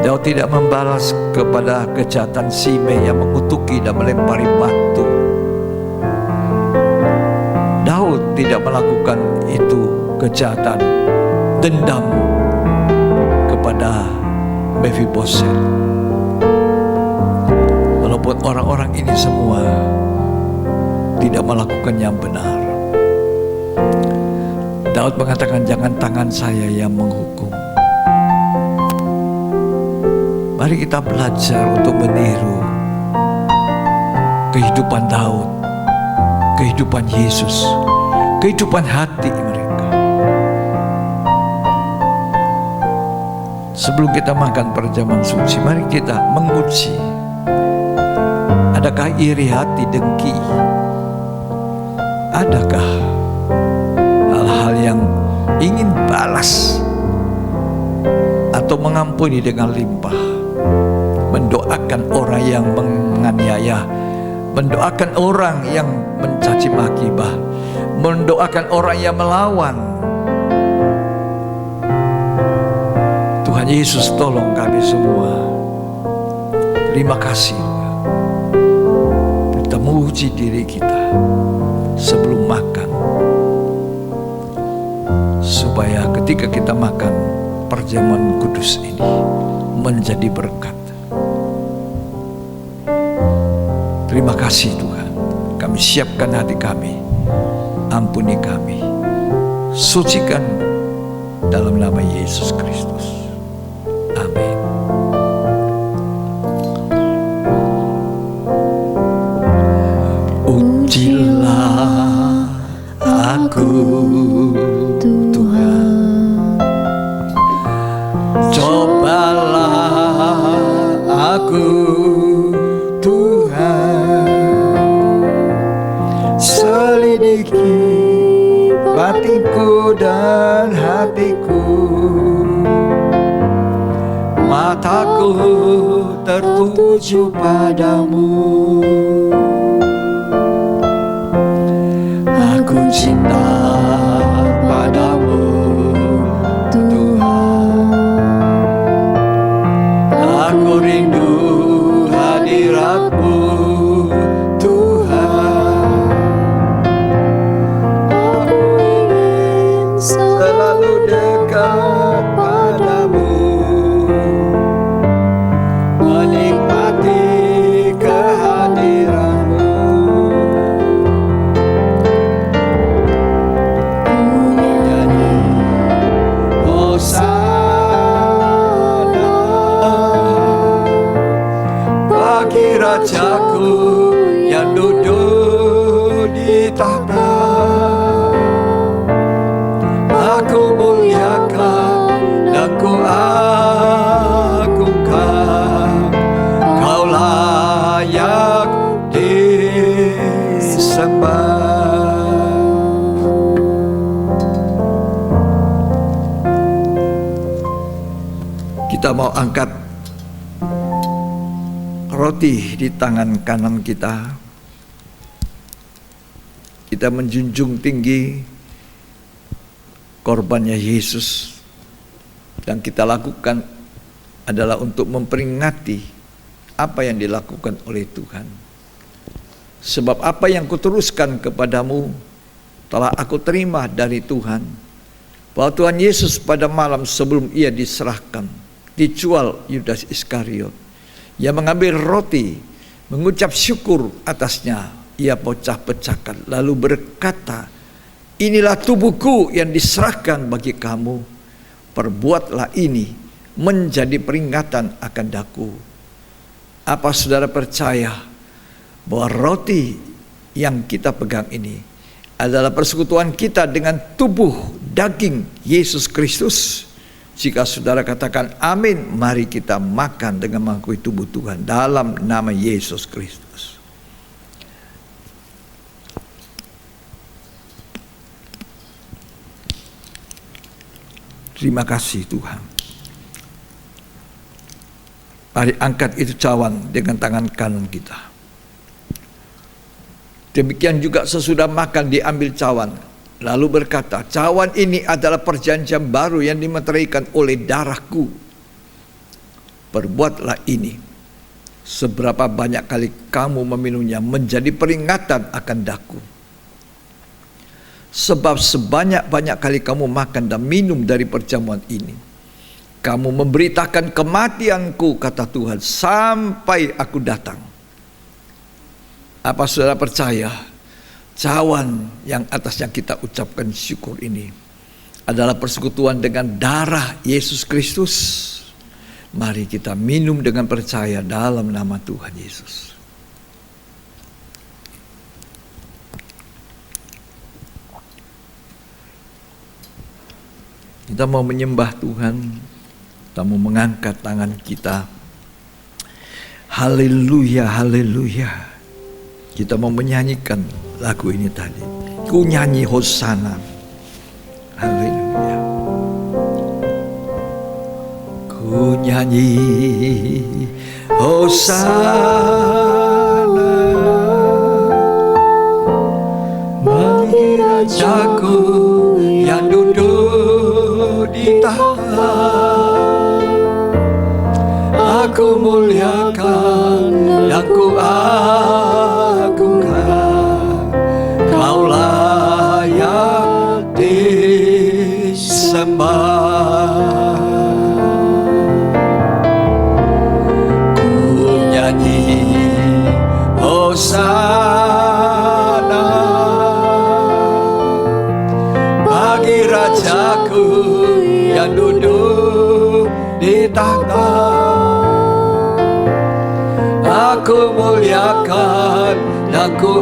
Daud tidak membalas kepada kejahatan Simei yang mengutuki dan melempari batu. Daud tidak melakukan itu kejahatan dendam kepada Mephiboset. Walaupun orang-orang ini semua tidak melakukan yang benar, Daud mengatakan, jangan tangan saya yang menghukum. Mari kita belajar untuk meniru kehidupan Daud, kehidupan Yesus, kehidupan hati mereka. Sebelum kita makan perjamuan suci, mari kita menguji. Adakah iri hati, dengki? Adakah hal-hal yang ingin balas atau mengampuni dengan limpah? Mendoakan orang yang menganiaya, mendoakan orang yang mencaci maki, mendoakan orang yang melawan. Tuhan Yesus, tolong kami semua. Terima kasih. Kita menguji diri kita sebelum makan, supaya ketika kita makan perjamuan kudus ini menjadi berkat. Terima kasih Tuhan, kami siapkan hati kami, ampuni kami, sucikan dalam nama Yesus Kristus. Amin. Ujilah aku Tuhan, cobalah aku Tuhan, selidiki batinku dan hatiku, mataku tertuju padamu. Aku cinta padamu Tuhan, aku rindu hadirat-Mu Tuhan, aku ingin selalu dekat padamu, menikmati kehadiran-Mu. Nyanyi Hosana bagi Rajaku yang duduk di tahta. Aku muliakan dan ku agungkan, Kau layak disembah. Kita mau angkat roti di tangan kanan kita. Kita menjunjung tinggi korbannya Yesus, dan kita lakukan adalah untuk memperingati apa yang dilakukan oleh Tuhan. Sebab apa yang kuteruskan kepadamu telah aku terima dari Tuhan, bahwa Tuhan Yesus pada malam sebelum ia diserahkan, dijual Yudas Iskariot, ia mengambil roti, mengucap syukur atasnya, ia pecah-pecahkan, lalu berkata, inilah tubuhku yang diserahkan bagi kamu, perbuatlah ini menjadi peringatan akan daku. Apa saudara percaya bahwa roti yang kita pegang ini adalah persekutuan kita dengan tubuh daging Yesus Kristus? Jika saudara katakan amin, mari kita makan dengan mengakui tubuh Tuhan dalam nama Yesus Kristus. Terima kasih Tuhan. Mari angkat itu cawan dengan tangan kanan kita. Demikian juga sesudah makan diambil cawan, lalu berkata, cawan ini adalah perjanjian baru yang dimeteraikan oleh darahku. Perbuatlah ini seberapa banyak kali kamu meminumnya menjadi peringatan akan daku. Sebab sebanyak-banyak kali kamu makan dan minum dari perjamuan ini, kamu memberitakan kematianku, kata Tuhan, sampai aku datang. Apa saudara percaya cawan yang atasnya kita ucapkan syukur ini adalah persekutuan dengan darah Yesus Kristus? Mari kita minum dengan percaya dalam nama Tuhan Yesus. Kita mau menyembah Tuhan, kita mau mengangkat tangan kita. Haleluya, haleluya. Kita mau menyanyikan lagu ini tadi. Ku nyanyi Hosana. Haleluya. Ku nyanyi Hosana bagi Rajaku yang duduk di tahta. Aku muliakan dan ku agungkan, kau layak disembah. Ku nyanyi Hosana bagi Rajaku yang duduk di tahta. Aku muliakan dan ku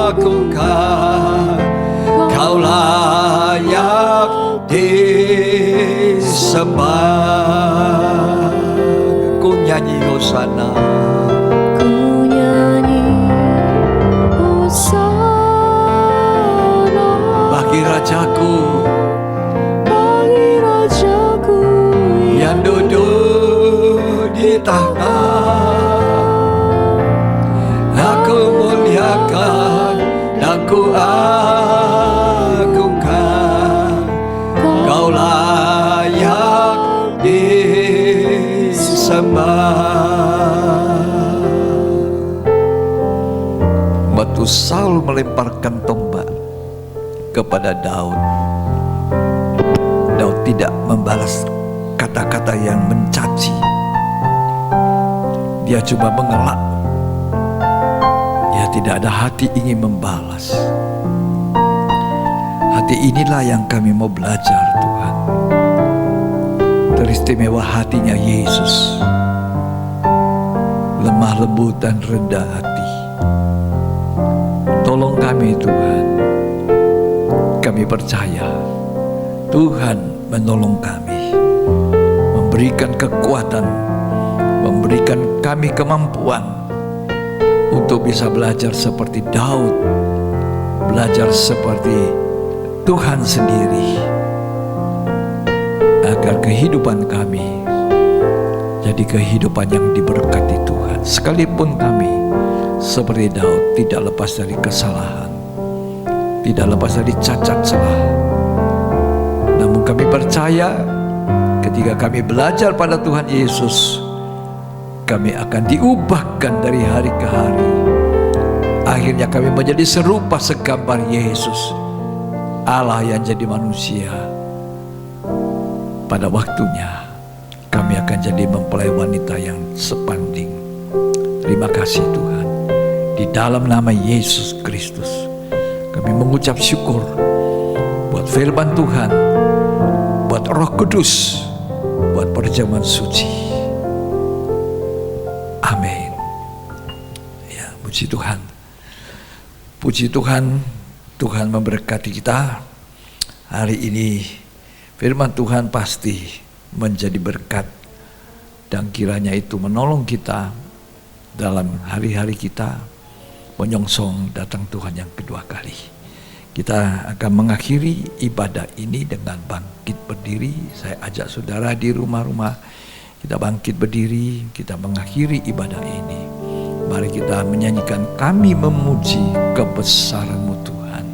agungkan, kau layak disembah. Ku nyanyi Hosana. Ku nyanyi Hosana Bagi Rajaku yang duduk di tahta. Aku muliakan dan ku agungkan, kau layak disembah. Waktu Saul melemparkan tombak kepada Daud, Daud tidak membalas kata-kata yang mencaci. Dia cuma mengelak. Dia tidak ada hati ingin membalas. Hati inilah yang kami mau belajar Tuhan. Teristimewa hatinya Yesus, lemah lembut dan rendah hati. Tolong kami Tuhan. Kami percaya Tuhan menolong kami, memberikan kekuatan, memberikan kami kemampuan untuk bisa belajar seperti Daud, belajar seperti Tuhan sendiri, agar kehidupan kami jadi kehidupan yang diberkati Tuhan. Sekalipun kami seperti Daud tidak lepas dari kesalahan, tidak lepas dari cacat celah, namun kami percaya ketika kami belajar pada Tuhan Yesus, kami akan diubahkan dari hari ke hari. Akhirnya kami menjadi serupa segambar Yesus. Allah yang jadi manusia. Pada waktunya kami akan jadi mempelai wanita yang sebanding. Terima kasih Tuhan. Di dalam nama Yesus Kristus kami mengucap syukur buat firman Tuhan, buat Roh Kudus, buat perjamuan suci. Amin. Ya, puji Tuhan. Puji Tuhan, Tuhan memberkati kita. Hari ini firman Tuhan pasti menjadi berkat, dan kiranya itu menolong kita dalam hari-hari kita menyongsong datang Tuhan yang kedua kali. Kita akan mengakhiri ibadah ini dengan bangkit berdiri. Saya ajak saudara di rumah-rumah, kita bangkit berdiri, kita mengakhiri ibadah ini. Mari kita menyanyikan Kami Memuji Kebesaran-Mu Tuhan.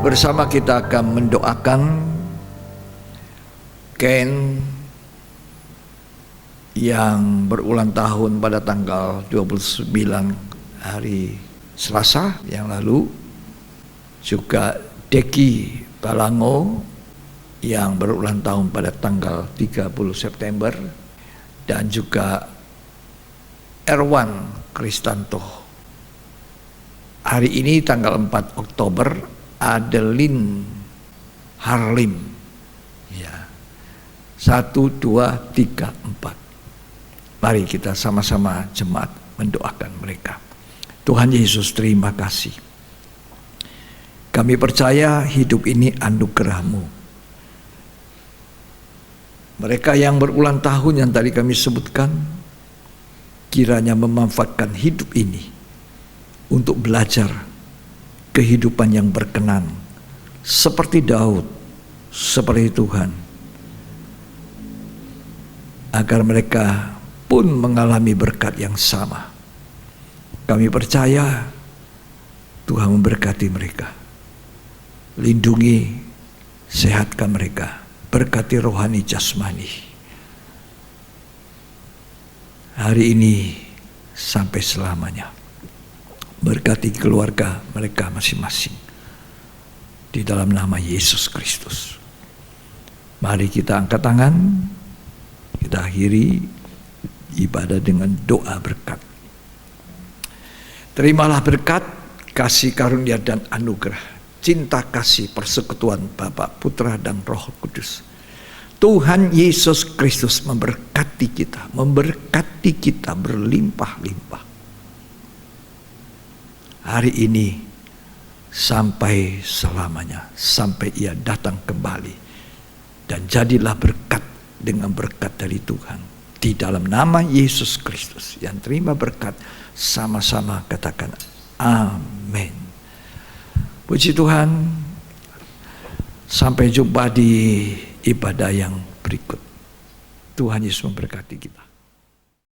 Bersama kita akan mendoakan Ken yang berulang tahun pada tanggal 29 hari Selasa yang lalu, juga Deki Balango yang berulang tahun pada tanggal 30 September, dan juga Erwan Kristanto. Hari ini tanggal 4 Oktober Adeline Harlim, ya, 1, 2, 3, 4. Mari kita sama-sama jemaat mendoakan mereka. Tuhan Yesus, terima kasih. Kami percaya hidup ini anugerah-Mu. Mereka yang berulang tahun yang tadi kami sebutkan, kiranya memanfaatkan hidup ini untuk belajar kehidupan yang berkenan seperti Daud, seperti Tuhan, agar mereka pun mengalami berkat yang sama. Kami percaya Tuhan memberkati mereka, lindungi, sehatkan mereka, berkati rohani jasmani hari ini sampai selamanya. Berkati keluarga mereka masing-masing di dalam nama Yesus Kristus. Mari kita angkat tangan, kita akhiri ibadah dengan doa berkat. Terimalah berkat, kasih karunia dan anugerah, cinta kasih persekutuan Bapa, Putra dan Roh Kudus. Tuhan Yesus Kristus memberkati kita berlimpah-limpah hari ini sampai selamanya, sampai Ia datang kembali. Dan jadilah berkat dengan berkat dari Tuhan. Di dalam nama Yesus Kristus yang terima berkat, sama-sama katakan amin. Puji Tuhan. Sampai jumpa di ibadah yang berikut. Tuhan Yesus memberkati kita.